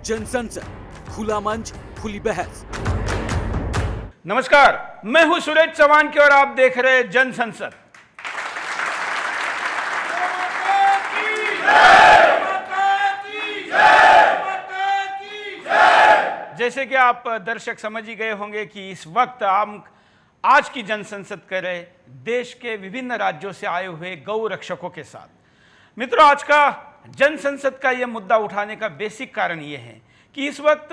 जनसंसद, खुला मंच, खुली बहस। नमस्कार, मैं हूं सुरेश चौहान और आप देख रहे हैं जनसंसद। जैसे कि आप दर्शक समझ ही गए होंगे कि इस वक्त हम आज की जनसंसद कर रहे देश के विभिन्न राज्यों से आए हुए गौ रक्षकों के साथ। मित्रों, आज का जनसंसद का यह मुद्दा उठाने का बेसिक कारण यह है कि इस वक्त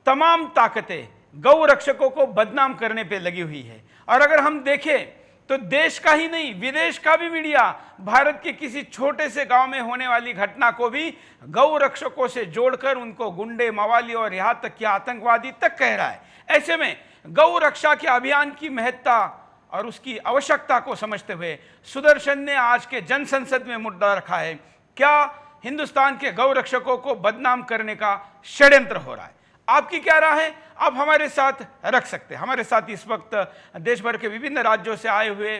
तमाम ताकतें गौ रक्षकों को बदनाम करने पे लगी हुई है। और अगर हम देखें तो देश का ही नहीं, विदेश का भी मीडिया भारत के किसी छोटे से गांव में होने वाली घटना को भी गौ रक्षकों से जोड़कर उनको गुंडे, मवाली और यहां तक कि आतंकवादी तक कह रहा है। ऐसे में गौ रक्षा के अभियान की महत्ता और उसकी आवश्यकता को समझते हुए सुदर्शन ने आज के जनसंसद में मुद्दा रखा है, क्या हिंदुस्तान के गौ रक्षकों को बदनाम करने का षड्यंत्र हो रहा है। आपकी क्या राय है, आप हमारे साथ रख सकते हैं। हमारे साथ इस वक्त देश भर के विभिन्न राज्यों से आए हुए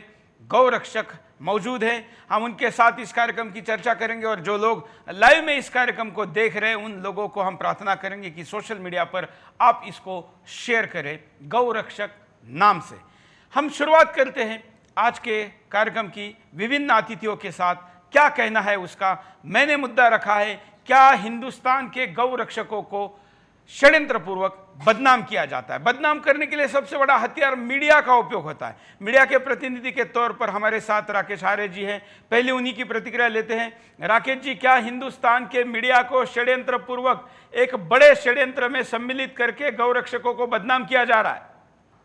गौ रक्षक मौजूद हैं। हम उनके साथ इस कार्यक्रम की चर्चा करेंगे और जो लोग लाइव में इस कार्यक्रम को देख रहे हैं उन लोगों को हम प्रार्थना करेंगे कि सोशल मीडिया पर आप इसको शेयर करें गौ रक्षक नाम से। हम शुरुआत करते हैं आज के कार्यक्रम की विभिन्न अतिथियों के साथ। क्या कहना है उसका, मैंने मुद्दा रखा है, क्या हिंदुस्तान के गौ रक्षकों को षड्यंत्र पूर्वक बदनाम किया जाता है। बदनाम करने के लिए सबसे बड़ा हथियार मीडिया का उपयोग होता है। मीडिया के प्रतिनिधि के तौर पर हमारे साथ राकेश आर्य जी हैं। पहले उन्हीं की प्रतिक्रिया लेते हैं। राकेश जी, क्या हिंदुस्तान के मीडिया को षड्यंत्र पूर्वक एक बड़े षड्यंत्र में सम्मिलित करके गौ रक्षकों को बदनाम किया जा रहा है?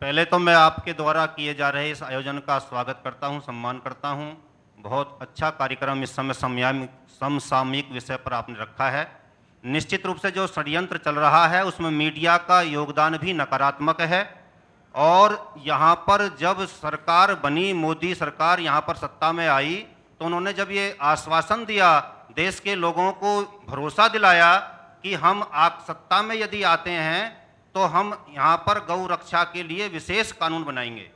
पहले तो मैं आपके द्वारा किए जा रहे इस आयोजन का स्वागत करता हूं, सम्मान करता हूं। बहुत अच्छा कार्यक्रम इस समय समसामयिक विषय पर आपने रखा है। निश्चित रूप से जो षड्यंत्र चल रहा है उसमें मीडिया का योगदान भी नकारात्मक है। और यहाँ पर जब सरकार बनी, मोदी सरकार यहाँ पर सत्ता में आई, तो उन्होंने जब ये आश्वासन दिया, देश के लोगों को भरोसा दिलाया कि हम सत्ता में यदि आते हैं तो हम यहाँ पर गौ रक्षा के लिए विशेष कानून बनाएंगे।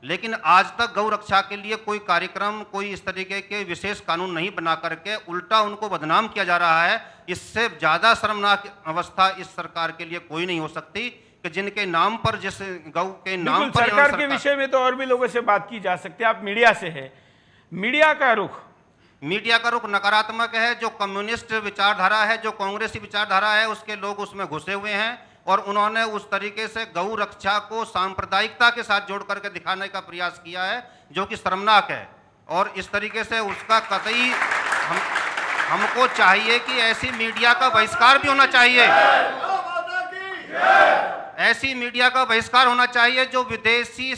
लेकिन आज तक गौ रक्षा के लिए कोई कार्यक्रम, कोई इस तरीके के विशेष कानून नहीं बना करके उल्टा उनको बदनाम किया जा रहा है। इससे ज़्यादा शर्मनाक अवस्था इस सरकार के लिए कोई नहीं हो सकती कि जिनके नाम पर, जिस गौ के नाम पर सरकार के विषय में तो और भी लोगों से बात की जा सकती है। आप मीडिया से है, मीडिया का रुख नकारात्मक है। जो कम्युनिस्ट विचारधारा है, जो कांग्रेसी विचारधारा है, उसके लोग उसमें घुसे हुए हैं और उन्होंने उस तरीके से गौ रक्षा को सांप्रदायिकता के साथ जोड़ करके दिखाने का प्रयास किया है, जो कि शर्मनाक है। और इस तरीके से उसका कतई हमको चाहिए कि ऐसी मीडिया का बहिष्कार भी होना चाहिए। ऐसी मीडिया का बहिष्कार होना चाहिए जो विदेशी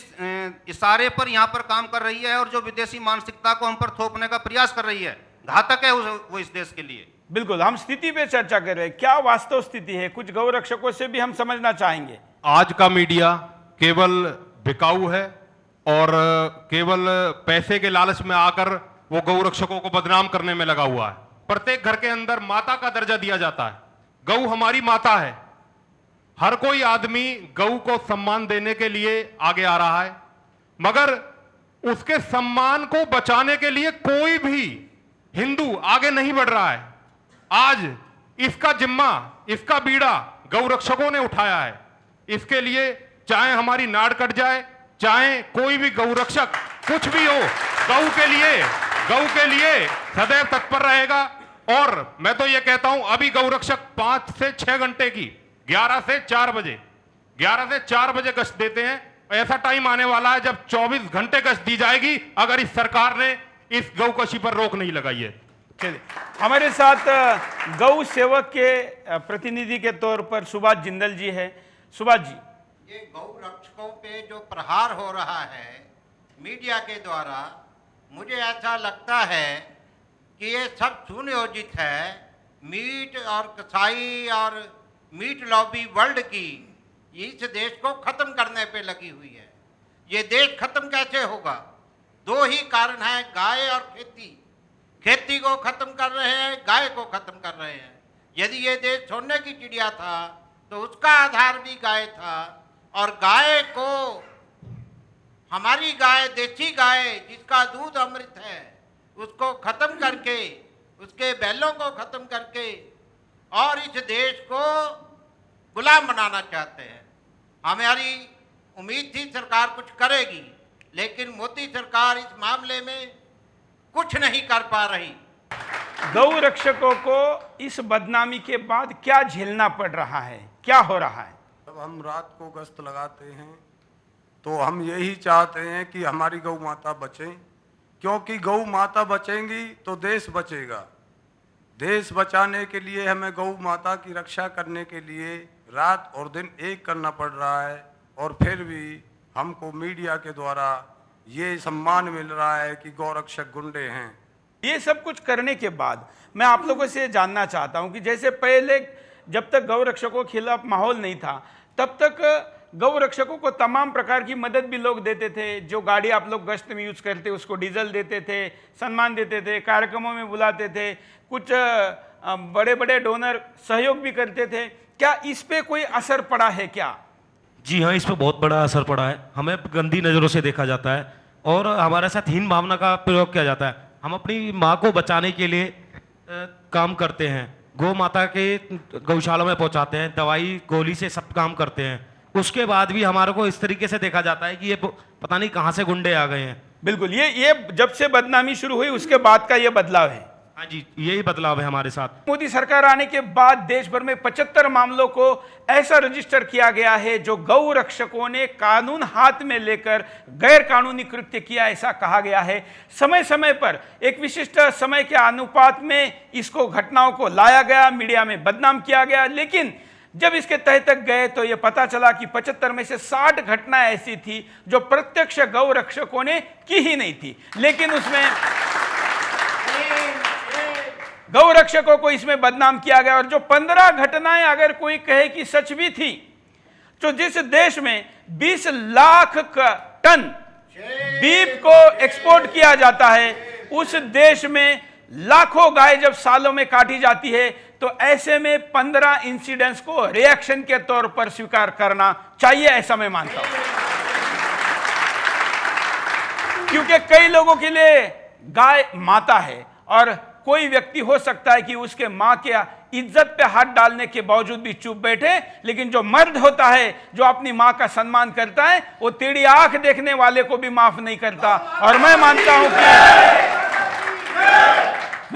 इशारे पर यहाँ पर काम कर रही है और जो विदेशी मानसिकता को हम पर थोपने का प्रयास कर रही है। घातक है वो इस देश के लिए। बिल्कुल, हम स्थिति पे चर्चा कर रहे हैं, क्या वास्तव स्थिति है, कुछ गौ रक्षकों से भी हम समझना चाहेंगे। आज का मीडिया केवल बिकाऊ है और केवल पैसे के लालच में आकर वो गौ रक्षकों को बदनाम करने में लगा हुआ है। प्रत्येक घर के अंदर माता का दर्जा दिया जाता है। गौ हमारी माता है। हर कोई आदमी गौ को सम्मान देने के लिए आगे आ रहा है, मगर उसके सम्मान को बचाने के लिए कोई भी हिंदू आगे नहीं बढ़ रहा है। आज इसका जिम्मा, इसका बीड़ा गौ रक्षकों ने उठाया है। इसके लिए चाहे हमारी नाड़ कट जाए, चाहे कोई भी गौ रक्षक कुछ भी हो, गौ के लिए सदैव तत्पर रहेगा। और मैं तो ये कहता हूं, अभी गौ रक्षक 5 से 6 घंटे की 11 से 4 बजे गश्त देते हैं। ऐसा टाइम आने वाला है जब 24 घंटे गश्त दी जाएगी अगर इस सरकार ने इस गौकशी पर रोक नहीं लगाई है। चलिए, हमारे साथ गौ सेवक के प्रतिनिधि के तौर पर सुभाष जिंदल जी है। सुभाष जी, ये गौ रक्षकों पे जो प्रहार हो रहा है मीडिया के द्वारा, मुझे ऐसा लगता है कि ये सब सुनियोजित है। मीट और कसाई और मीट लॉबी वर्ल्ड की इस देश को खत्म करने पे लगी हुई है। ये देश खत्म कैसे होगा? 2 ही कारण हैं, गाय और खेती। खेती को खत्म कर रहे हैं, गाय को खत्म कर रहे हैं। यदि ये देश सोने की चिड़िया था तो उसका आधार भी गाय था। और गाय को, हमारी गाय, देसी गाय जिसका दूध अमृत है, उसको खत्म करके, उसके बैलों को खत्म करके और इस देश को गुलाम बनाना चाहते हैं। हमारी उम्मीद थी सरकार कुछ करेगी, लेकिन मोदी सरकार इस मामले में कुछ नहीं कर पा रही। गौ रक्षकों को इस बदनामी के बाद क्या झेलना पड़ रहा है, क्या हो रहा है? जब हम रात को गश्त लगाते हैं तो हम यही चाहते हैं कि हमारी गौ माता बचे, क्योंकि गौ माता बचेंगी तो देश बचेगा। देश बचाने के लिए हमें गौ माता की रक्षा करने के लिए रात और दिन एक करना पड़ रहा है, और फिर भी हमको मीडिया के द्वारा ये सम्मान मिल रहा है कि गौरक्षक गुंडे हैं। ये सब कुछ करने के बाद मैं आप लोगों से जानना चाहता हूं कि जैसे पहले जब तक गौ रक्षकों के खिलाफ माहौल नहीं था, तब तक गौ रक्षकों को तमाम प्रकार की मदद भी लोग देते थे। जो गाड़ी आप लोग गश्त में यूज करते उसको डीजल देते थे, सम्मान देते थे, कार्यक्रमों में बुलाते थे, कुछ बड़े बड़े डोनर सहयोग भी करते थे। क्या इस पे कोई असर पड़ा है क्या? जी हाँ, इस पर बहुत बड़ा असर पड़ा है। हमें गंदी नज़रों से देखा जाता है और हमारे साथ हीन भावना का प्रयोग किया जाता है। हम अपनी माँ को बचाने के लिए काम करते हैं, गौ माता के गौशाला में पहुँचाते हैं, दवाई गोली से सब काम करते हैं। उसके बाद भी हमारे को इस तरीके से देखा जाता है कि ये पता नहीं कहाँ से गुंडे आ गए हैं। बिल्कुल, ये जब से बदनामी शुरू हुई उसके बाद का ये बदलाव है। हाँ जी, यही बदलाव है हमारे साथ। मोदी सरकार आने के बाद देश भर में 75 मामलों को ऐसा रजिस्टर किया गया है जो गौ रक्षकों ने कानून हाथ में लेकर गैर कानूनी कृत्य किया, ऐसा कहा गया है। समय समय पर एक विशिष्ट समय के अनुपात में इसको घटनाओं को लाया गया, मीडिया में बदनाम किया गया, लेकिन जब इसके तह तक गए तो यह पता चला कि 75 में से 60 घटनाएं ऐसी थी जो प्रत्यक्ष गौ रक्षकों ने की ही नहीं थी, लेकिन उसमें गौ रक्षकों को इसमें बदनाम किया गया। और जो 15 घटनाएं अगर कोई कहे कि सच भी थी, तो जिस देश में 20 लाख टन बीफ को एक्सपोर्ट किया जाता है, उस देश में लाखों गाय जब सालों में काटी जाती है, तो ऐसे में 15 इंसिडेंट्स को रिएक्शन के तौर पर स्वीकार करना चाहिए, ऐसा मैं मानता हूं। क्योंकि कई लोगों के लिए गाय माता है और कोई व्यक्ति हो सकता है कि उसके मां के इज्जत पे हाथ डालने के बावजूद भी चुप बैठे, लेकिन जो मर्द होता है जो अपनी मां का सम्मान करता है, वो टेढ़ी आंख देखने वाले को भी माफ नहीं करता। और मैं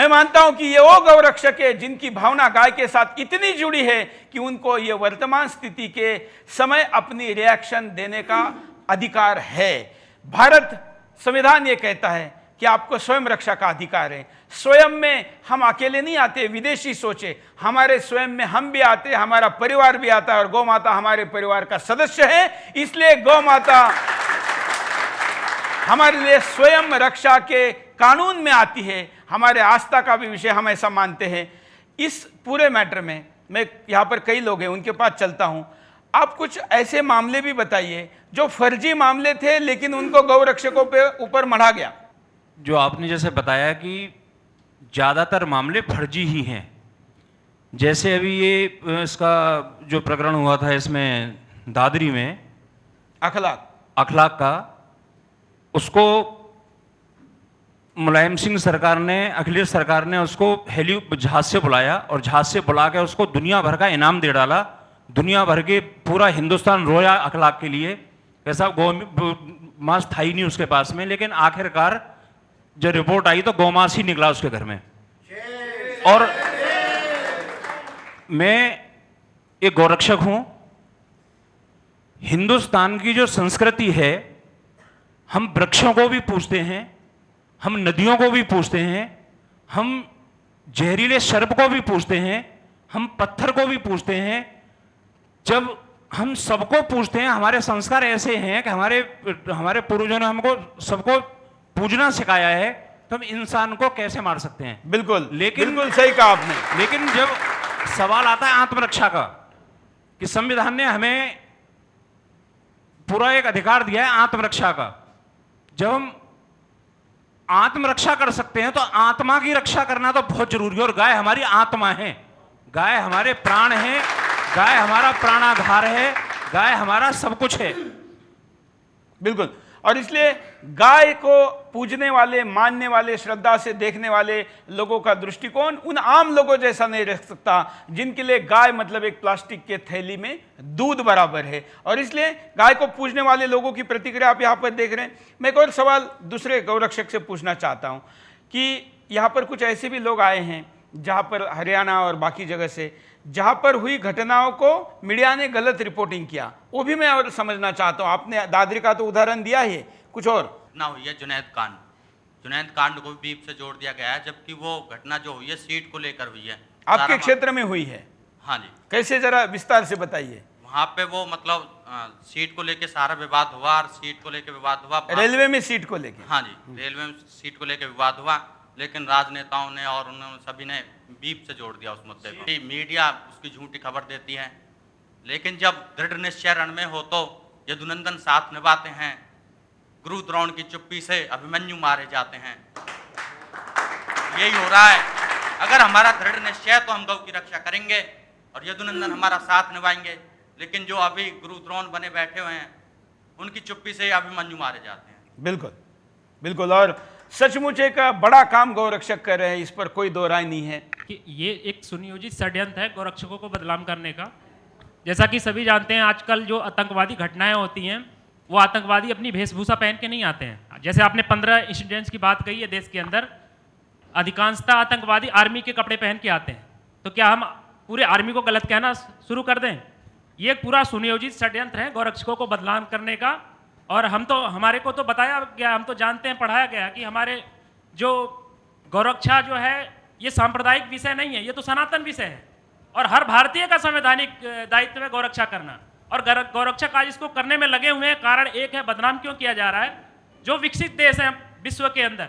मानता हूं कि ये वो गौ रक्षक है जिनकी भावना गाय के साथ इतनी जुड़ी है कि उनको ये वर्तमान स्थिति के समय अपनी रिएक्शन देने का अधिकार है। भारत संविधान ये कहता है कि आपको स्वयं रक्षा का अधिकार है। स्वयं में हम अकेले नहीं आते, विदेशी सोचे, हमारे स्वयं में हम भी आते, हमारा परिवार भी आता है, और गौ माता हमारे परिवार का सदस्य है। इसलिए गौ माता हमारे लिए स्वयं रक्षा के कानून में आती है, हमारे आस्था का भी विषय, हम ऐसा मानते हैं। इस पूरे मैटर में मैं यहाँ पर कई लोग हैं, उनके पास चलता हूँ। आप कुछ ऐसे मामले भी बताइए जो फर्जी मामले थे लेकिन उनको गौ रक्षकों पे ऊपर मढ़ा गया। जो आपने जैसे बताया कि ज़्यादातर मामले फर्जी ही हैं, जैसे अभी ये इसका जो प्रकरण हुआ था इसमें दादरी में अखलाक का, उसको मुलायम सिंह सरकार ने, अखिलेश सरकार ने उसको हेली जहाज से बुलाया और जहाज से बुला के उसको दुनिया भर का इनाम दे डाला। दुनिया भर के पूरा हिंदुस्तान रोया अखलाक के लिए, कैसा गौ मांस था ही नहीं उसके पास में, लेकिन आखिरकार जब रिपोर्ट आई तो गौमांस ही निकला उसके घर में। और मैं एक गौरक्षक हूं। हिंदुस्तान की जो संस्कृति है, हम वृक्षों को भी पूजते हैं, हम नदियों को भी पूजते हैं, हम जहरीले सर्प को भी पूजते हैं, हम पत्थर को भी पूजते हैं। जब हम सबको पूजते हैं, हमारे संस्कार ऐसे हैं कि हमारे पूर्वजों ने हमको सबको पूजना सिखाया है, तो हम इंसान को कैसे मार सकते हैं? बिल्कुल, लेकिन बिल्कुल सही कहा आपने। लेकिन जब सवाल आता है आत्मरक्षा का, कि संविधान ने हमें पूरा एक अधिकार दिया है आत्मरक्षा का, जब हम आत्मरक्षा कर सकते हैं तो आत्मा की रक्षा करना तो बहुत जरूरी है। और गाय हमारी आत्मा है, गाय हमारे प्राण है, गाय हमारा प्राणाधार है, गाय हमारा सब कुछ है। बिल्कुल, और इसलिए गाय को पूजने वाले, मानने वाले, श्रद्धा से देखने वाले लोगों का दृष्टिकोण उन आम लोगों जैसा नहीं रह सकता जिनके लिए गाय मतलब एक प्लास्टिक के थैली में दूध बराबर है। और इसलिए गाय को पूजने वाले लोगों की प्रतिक्रिया आप यहाँ पर देख रहे हैं। मैं एक और सवाल दूसरे गौरक्षक से पूछना चाहता हूँ कि यहाँ पर कुछ ऐसे भी लोग आए हैं जहाँ पर हरियाणा और बाकी जगह से, जहाँ पर हुई घटनाओं को मीडिया ने गलत रिपोर्टिंग किया, वो भी मैं और समझना चाहता हूँ। आपने दादरी का तो उदाहरण दिया है, कुछ और घटना हुई है जुनैद कांड को बीप से जोड़ दिया गया है, जबकि वो घटना जो हुई है सीट को लेकर हुई है। आपके क्षेत्र में हुई है? हाँ जी। कैसे, जरा विस्तार से बताइए। वहाँ पे वो मतलब सीट को लेके सारा विवाद हुआ और सीट को लेके विवाद हुआ, रेलवे में सीट को लेके। हाँ जी, रेलवे में सीट को लेके विवाद हुआ, लेकिन राजनेताओं ने और उन्होंने सभी ने बीप से जोड़ दिया उस मुद्दे को। मीडिया उसकी झूठी खबर देती है, लेकिन जब दृढ़ निश्चय रण में हो तो यदुनंदन साथ निभाते हैं, गुरु द्रोण की चुप्पी से अभिमन्यु मारे जाते हैं। यही हो रहा है। अगर हमारा दृढ़ निश्चय है तो हम गौ की रक्षा करेंगे और यदुनंदन हमारा साथ निभाएंगे, लेकिन जो अभी गुरु द्रोण बने बैठे हुए हैं उनकी चुप्पी से अभिमन्यु मारे जाते हैं। बिल्कुल बिल्कुल, और सचमुच एक बड़ा काम गौरक्षक कर रहे हैं, इस पर कोई दो राय नहीं है कि ये एक सुनियोजित षड्यंत्र है गौरक्षकों को बदनाम करने का। जैसा कि सभी जानते हैं, आजकल जो आतंकवादी घटनाएं होती हैं वो आतंकवादी अपनी वेशभूषा पहन के नहीं आते हैं। जैसे आपने 15 इंसिडेंट्स की बात कही है देश के अंदर, अधिकांशतः आतंकवादी आर्मी के कपड़े पहन के आते हैं। तो क्या हम पूरे आर्मी को गलत कहना शुरू कर दें? ये एक पूरा सुनियोजित षड्यंत्र है गौरक्षकों को बदनाम करने का। और हमारे को तो बताया गया, हम तो जानते हैं, पढ़ाया गया कि हमारे जो गौरक्षा जो है ये सांप्रदायिक विषय नहीं है, ये तो सनातन विषय है और हर भारतीय का संवैधानिक दायित्व है गौरक्षा करना। और गौरक्षक आज इसको करने में लगे हुए हैं। कारण एक है, बदनाम क्यों किया जा रहा है? जो विकसित देश हैं विश्व के अंदर,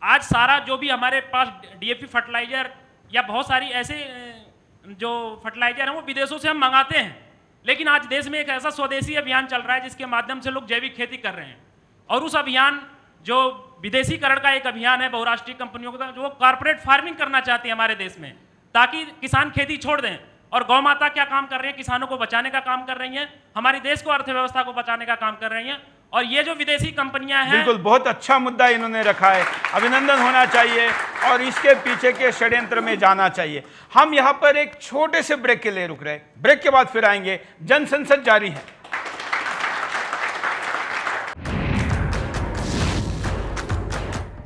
आज सारा जो भी हमारे पास डीएपी फर्टिलाइजर या बहुत सारी ऐसे जो फर्टिलाइजर हैं वो विदेशों से हम मंगाते हैं, लेकिन आज देश में एक ऐसा स्वदेशी अभियान चल रहा है जिसके माध्यम से लोग जैविक खेती कर रहे हैं। और उस अभियान जो विदेशीकरण का एक अभियान है बहुराष्ट्रीय कंपनियों का, जो कॉर्पोरेट फार्मिंग करना चाहती है हमारे देश में, ताकि किसान खेती छोड़ दें। और गौ माता क्या काम कर रही है? किसानों को बचाने का काम कर रही हैं, हमारी देश को अर्थव्यवस्था को बचाने का काम कर रही हैं। और ये जो विदेशी कंपनियां हैं, बिल्कुल बहुत अच्छा मुद्दा इन्होंने रखा है, अभिनंदन होना चाहिए और इसके पीछे के षड्यंत्र में जाना चाहिए। हम यहाँ पर एक छोटे से ब्रेक के लिए रुक रहे हैं, ब्रेक के बाद फिर आएंगे। जन संसद जारी है।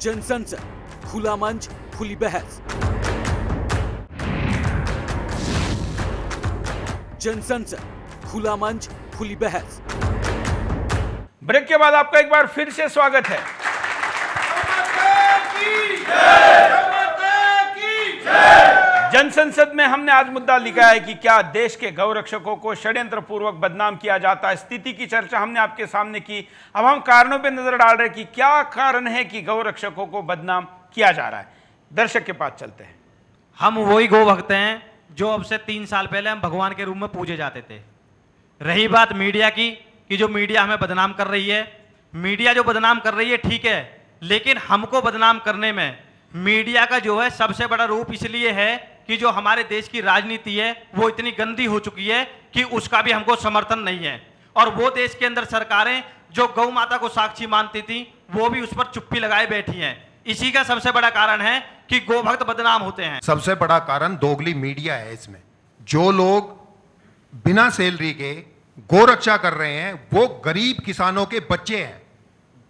जन संसद, खुला मंच, खुली बहस। जन संसद, खुला मंच, खुली बहस। ब्रेक के बाद आपका एक बार फिर से स्वागत है। जन संसद में हमने आज मुद्दा लिखा है कि क्या देश के गौरक्षकों को षड्यंत्र पूर्वक बदनाम किया जाता है। स्थिति की चर्चा हमने आपके सामने की। अब हम कारणों पे नजर डाल रहे हैं कि क्या कारण है कि गौरक्षकों को बदनाम किया जा रहा है। दर्शक के पास चलते हैं। हम वही गौ भक्त हैं जो अब से 3 साल पहले हम भगवान के रूप में पूजे जाते थे। रही बात मीडिया की, कि जो मीडिया हमें बदनाम कर रही है, मीडिया जो बदनाम कर रही है ठीक है, लेकिन हमको बदनाम करने में मीडिया का जो है सबसे बड़ा रूप इसलिए है कि जो हमारे देश की राजनीति है वो इतनी गंदी हो चुकी है कि उसका भी हमको समर्थन नहीं है। और वो देश के अंदर सरकारें जो गौ माता को साक्षी मानती थी वो भी उस पर चुप्पी लगाए बैठी हैं। इसी का सबसे बड़ा कारण है कि गौ भक्त बदनाम होते हैं। सबसे बड़ा कारण दोगली मीडिया है। इसमें जो लोग बिना सैलरी के गोरक्षा कर रहे हैं वो गरीब किसानों के बच्चे हैं।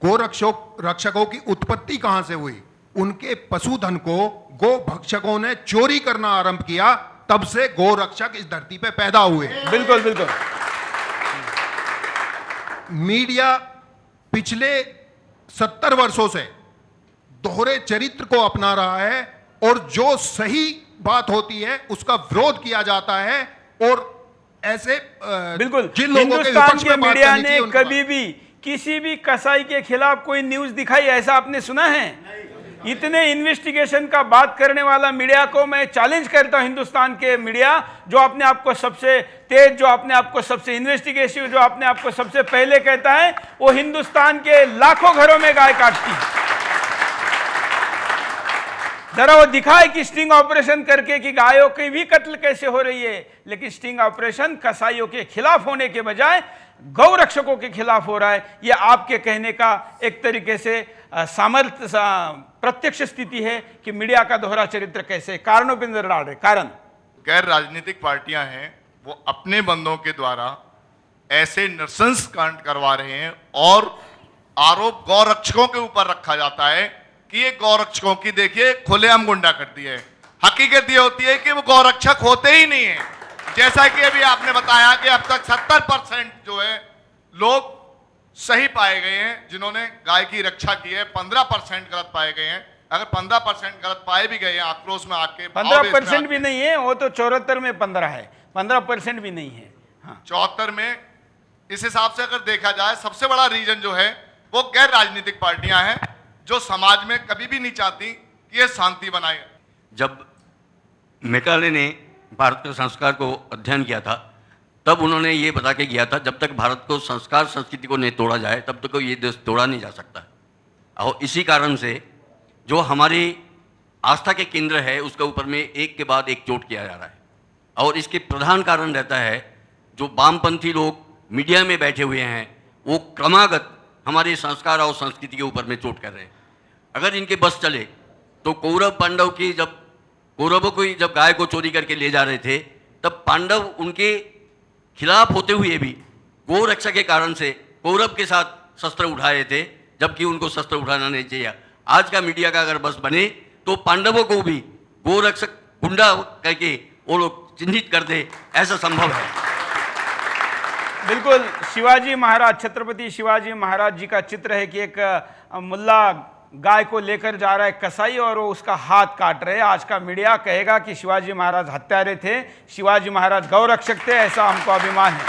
रक्षकों की उत्पत्ति कहां से हुई? उनके पशुधन को गो भक्षकों ने चोरी करना आरंभ किया, तब से गोरक्षक इस धरती पे पैदा हुए। बिल्कुल बिल्कुल। मीडिया पिछले 70 वर्षों से दोहरे चरित्र को अपना रहा है और जो सही बात होती है उसका विरोध किया जाता है। और ऐसे बिल्कुल जिन लोगों हिंदुस्तान के मीडिया ने कभी भी किसी भी कसाई के खिलाफ कोई न्यूज दिखाई, ऐसा आपने सुना है? इतने इन्वेस्टिगेशन का बात करने वाला मीडिया को मैं चैलेंज करता हूं। हिंदुस्तान के मीडिया जो अपने आप को सबसे तेज, जो अपने आप को सबसे इन्वेस्टिगेटिव, जो अपने आप को सबसे पहले कहता है, वो हिंदुस्तान के लाखों घरों में गाय काटती है। जरा वो दिखाए कि स्टिंग ऑपरेशन करके कि गायों की भी कत्ल कैसे हो रही है, लेकिन स्टिंग ऑपरेशन कसाईयों के खिलाफ होने के बजाय गौ रक्षकों के खिलाफ हो रहा है। ये आपके कहने का एक तरीके से सामर्थ्य प्रत्यक्ष स्थिति है कि मीडिया का दोहरा चरित्र कैसे कारणों पर नजर डाल रहे। कारण गैर राजनीतिक पार्टियां हैं, वो अपने बंदों के द्वारा ऐसे नृशंस कांड करवा रहे हैं और आरोप गौ रक्षकों के ऊपर रखा जाता है कि ये गौ रक्षकों की देखिए खुलेआम गुंडागर्दी है। हकीकत ये होती है कि वो गौ रक्षक होते ही नहीं है। जैसा कि अभी आपने बताया कि अब तक 70% जो है लोग सही पाए गए हैं जिन्होंने गाय की रक्षा की है, 15% गलत पाए गए हैं। अगर 15% गलत पाए भी गए हैं आक्रोश में आके 15% भी नहीं है, वो तो 74 में 15 है, 15% भी नहीं है। हाँ 74 में इस हिसाब से अगर देखा जाए सबसे बड़ा रीजन जो है वो गैर राजनीतिक पार्टियां हैं जो समाज में कभी भी नहीं चाहती कि ये शांति बनाए। जब मेकाले ने भारत के संस्कार को अध्ययन किया था तब उन्होंने ये बता के किया था जब तक भारत को संस्कार संस्कृति को नहीं तोड़ा जाए तब तक ये देश तोड़ा नहीं जा सकता। और इसी कारण से जो हमारी आस्था के केंद्र है उसके ऊपर में एक के बाद एक चोट किया जा रहा है। और इसके प्रधान कारण रहता है जो वामपंथी लोग मीडिया में बैठे हुए हैं वो क्रमागत हमारे संस्कार और संस्कृति के ऊपर में चोट कर रहे हैं। अगर इनके बस चले तो कौरव पांडव की जब कौरवों को जब गाय को चोरी करके ले जा रहे थे तब पांडव उनके खिलाफ होते हुए भी गौ रक्षा के कारण से कौरव के साथ शस्त्र उठाए थे जबकि उनको शस्त्र उठाना नहीं चाहिए। आज का मीडिया का अगर बस बने तो पांडवों को भी गौ रक्षक गुंडा करके वो लोग चिन्हित कर दे, ऐसा संभव है। बिल्कुल शिवाजी महाराज, छत्रपति शिवाजी महाराज जी का चित्र है कि एक मुल्ला गाय को लेकर जा रहा है कसाई और वो उसका हाथ काट रहे हैं। आज का मीडिया कहेगा कि शिवाजी महाराज हत्यारे थे, शिवाजी महाराज गौ रक्षक थे, ऐसा हमको अभिमान है।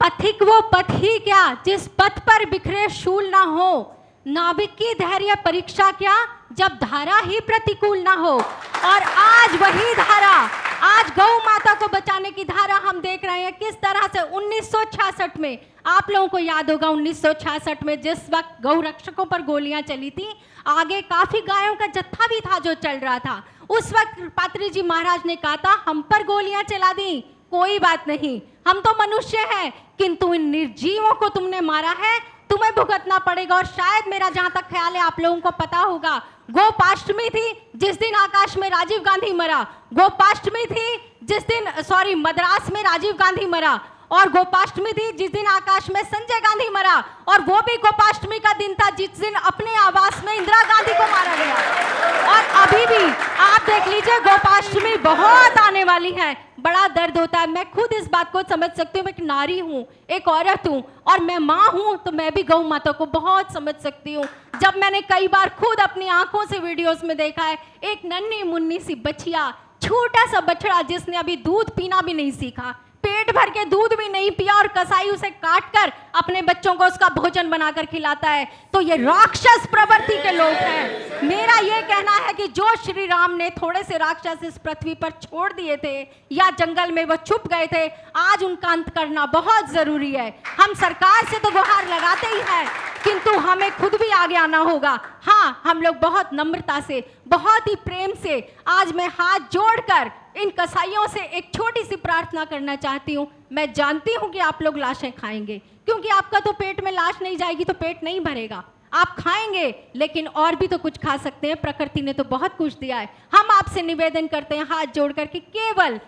पथिक वो पथ ही क्या जिस पथ पर बिखरे शूल ना हो, नाविक की धैर्य परीक्षा क्या जब धारा ही प्रतिकूल ना हो। और आज वही धारा, आज गौ माता को बचाने की धारा हम देख रहे हैं किस तरह से 1966 में, आप लोगों को याद होगा 1966 में जिस वक्त गौ रक्षकों पर गोलियां चली थी, आगे काफी गायों का जत्था भी था जो चल रहा था। उस वक्त पात्री जी महाराज ने कहा था हम पर गोलियां चला दी कोई बात नहीं, हम तो मनुष्य हैं, किंतु इन निर्जीवों को तुमने मारा है, तुम्हें भुगतना पड़ेगा। और शायद मेरा जहां तक ख्याल है आप लोगों को पता होगा गोपाष्टमी थी जिस दिन आकाश में राजीव गांधी मरा, गोपाष्टमी थी जिस दिन मद्रास में राजीव गांधी मरा, और गोपाष्टमी थी जिस दिन आकाश में संजय गांधी मरा, और वो भी गोपाष्टमी का दिन था जिस दिन अपने आवास में इंदिरा गांधी को मारा गया। और अभी भी आप देख लीजिए गोपाष्टमी बहुत आने वाली है, बड़ा दर्द होता है। मैं खुद इस बात को समझ सकती हूँ, मैं एक नारी हूँ, एक औरत हूँ और मैं माँ हूँ, तो मैं भी गौ माता को बहुत समझ सकती हूँ। जब मैंने कई बार खुद अपनी आंखों से वीडियोस में देखा है एक नन्ही मुन्नी सी बच्चिया, छोटा सा बछड़ा जिसने अभी दूध पीना भी नहीं सीखा, पेट भर के दूध भी नहीं पिया, और कसाई उसे काटकर अपने बच्चों को उसका भोजन बनाकर खिलाता है। तो ये राक्षस प्रवृत्ति के लोग हैं। मेरा ये कहना है कि जो श्री राम ने थोड़े से राक्षस इस पृथ्वी पर छोड़ दिए थे या जंगल में वो छुप गए थे, आज उनका अंत करना बहुत जरूरी है। हम सरकार से तो गुहार लगाते ही हैं, किंतु हमें खुद भी आगे आना होगा। हाँ, हम लोग बहुत नम्रता से, बहुत ही प्रेम से, आज मैं हाथ जोड़कर इन कसाईयों से एक छोटी सी प्रार्थना करना चाहती हूँ। मैं जानती हूँ कि आप लोग लाशें खाएंगे, क्योंकि आपका तो पेट में लाश नहीं जाएगी तो पेट नहीं भरेगा। आप खाएंगे, लेकिन और भी तो कुछ खा सकते हैं, प्रकृति ने तो बहुत कुछ दिया है। हम आपसे निवेदन करते हैं हाथ जोड़कर कि केवल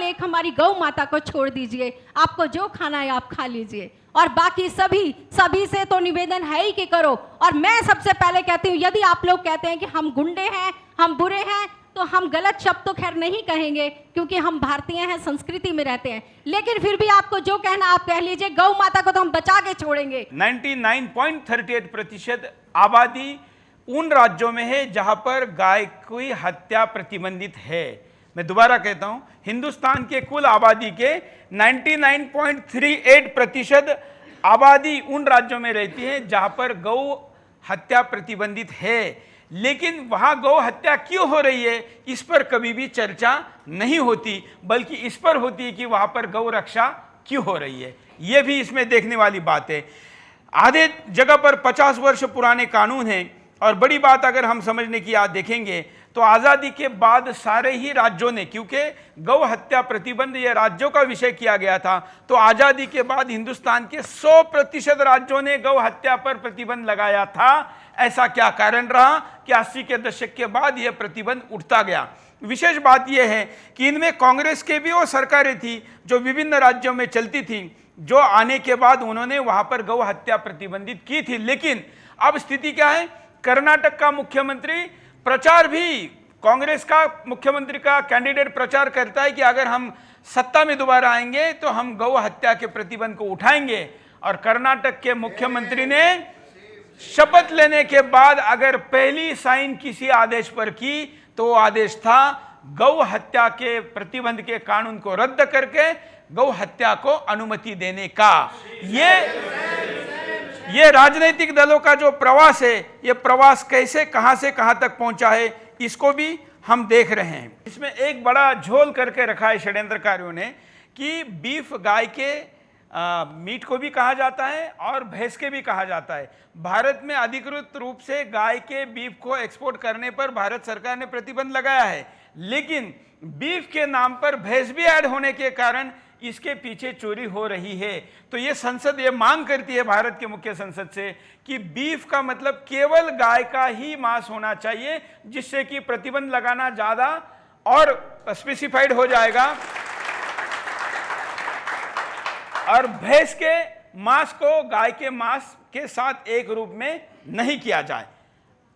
एक हमारी गौ माता को छोड़ दीजिए, आपको जो खाना है आप खा लीजिए, और बाकी सभी से तो निवेदन है ही कि करो। और मैं सबसे पहले कहती हूँ, यदि आप लोग कहते हैं कि हम गुंडे हैं, हम बुरे हैं, तो हम गलत शब्द तो खैर नहीं कहेंगे, क्योंकि हम भारतीय हैं, संस्कृति में रहते हैं, लेकिन फिर भी आपको जो कहना आप कह लीजिए। गौ माता को तो हम बचा के छोड़ेंगे। 99.38% आबादी उन राज्यों में है जहां पर गाय की हत्या प्रतिबंधित है। मैं दोबारा कहता हूं, हिंदुस्तान के कुल आबादी के 99.38% आबादी उन राज्यों में रहती है जहां पर गौ हत्या प्रतिबंधित है, लेकिन वहां गौ हत्या क्यों हो रही है इस पर कभी भी चर्चा नहीं होती, बल्कि इस पर होती है कि वहां पर गौ रक्षा क्यों हो रही है। यह भी इसमें देखने वाली बात है। आधे जगह पर 50 वर्ष पुराने कानून हैं, और बड़ी बात अगर हम समझने की याद देखेंगे तो आज़ादी के बाद सारे ही राज्यों ने, क्योंकि गौ हत्या प्रतिबंध ये राज्यों का विषय किया गया था, तो आज़ादी के बाद हिंदुस्तान के 100% राज्यों ने गौ हत्या पर प्रतिबंध लगाया था। ऐसा क्या कारण रहा कि 80 के दशक के बाद यह प्रतिबंध उठता गया? विशेष बात यह है कि इनमें कांग्रेस के भी वो सरकारें थी जो विभिन्न राज्यों में चलती थी, जो आने के बाद उन्होंने वहां पर गौ हत्या प्रतिबंधित की थी। लेकिन अब स्थिति क्या है? कर्नाटक का मुख्यमंत्री प्रचार भी, कांग्रेस का मुख्यमंत्री का कैंडिडेट प्रचार करता है कि अगर हम सत्ता में दोबारा आएंगे तो हम गौ हत्या के प्रतिबंध को उठाएंगे। और कर्नाटक के मुख्यमंत्री ने शपथ लेने के बाद अगर पहली साइन किसी आदेश पर की तो आदेश था गौ हत्या के प्रतिबंध के कानून को रद्द करके गौ हत्या को अनुमति देने का। ये राजनीतिक दलों का जो प्रवास है, ये प्रवास कैसे कहां से कहां तक पहुंचा है, इसको भी हम देख रहे हैं। इसमें एक बड़ा झोल करके रखा है षड्यंत्रकारियों ने कि बीफ गाय के मीट को भी कहा जाता है और भैंस के भी कहा जाता है। भारत में अधिकृत रूप से गाय के बीफ को एक्सपोर्ट करने पर भारत सरकार ने प्रतिबंध लगाया है, लेकिन बीफ के नाम पर भैंस भी ऐड होने के कारण इसके पीछे चोरी हो रही है। तो ये संसद ये मांग करती है भारत के मुख्य संसद से कि बीफ का मतलब केवल गाय का ही मांस होना चाहिए, जिससे कि प्रतिबंध लगाना ज्यादा और स्पेसिफाइड हो जाएगा और भैंस के मांस को गाय के मांस के साथ एक रूप में नहीं किया जाए।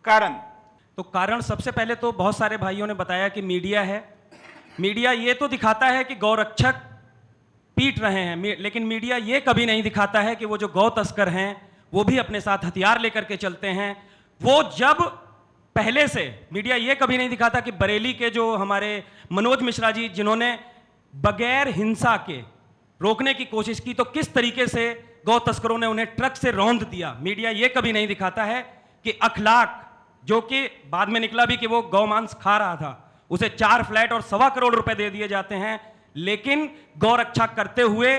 कारण सबसे पहले तो बहुत सारे भाइयों ने बताया कि मीडिया है। मीडिया ये तो दिखाता है कि गौरक्षक पीट रहे हैं, लेकिन मीडिया ये कभी नहीं दिखाता है कि वो जो गौ तस्कर हैं वो भी अपने साथ हथियार लेकर के चलते हैं। वो जब पहले से मीडिया ये कभी नहीं दिखाता कि बरेली के जो हमारे मनोज मिश्रा जी, जिन्होंने बगैर हिंसा के रोकने की कोशिश की, तो किस तरीके से गौ तस्करों ने उन्हें ट्रक से रौंद दिया। मीडिया ये कभी नहीं दिखाता है कि अखलाक, जो कि बाद में निकला भी कि वो गौ मांस खा रहा था, उसे 4 फ्लैट और 1.25 करोड़ रुपए दे दिए जाते हैं, लेकिन गौ रक्षा करते हुए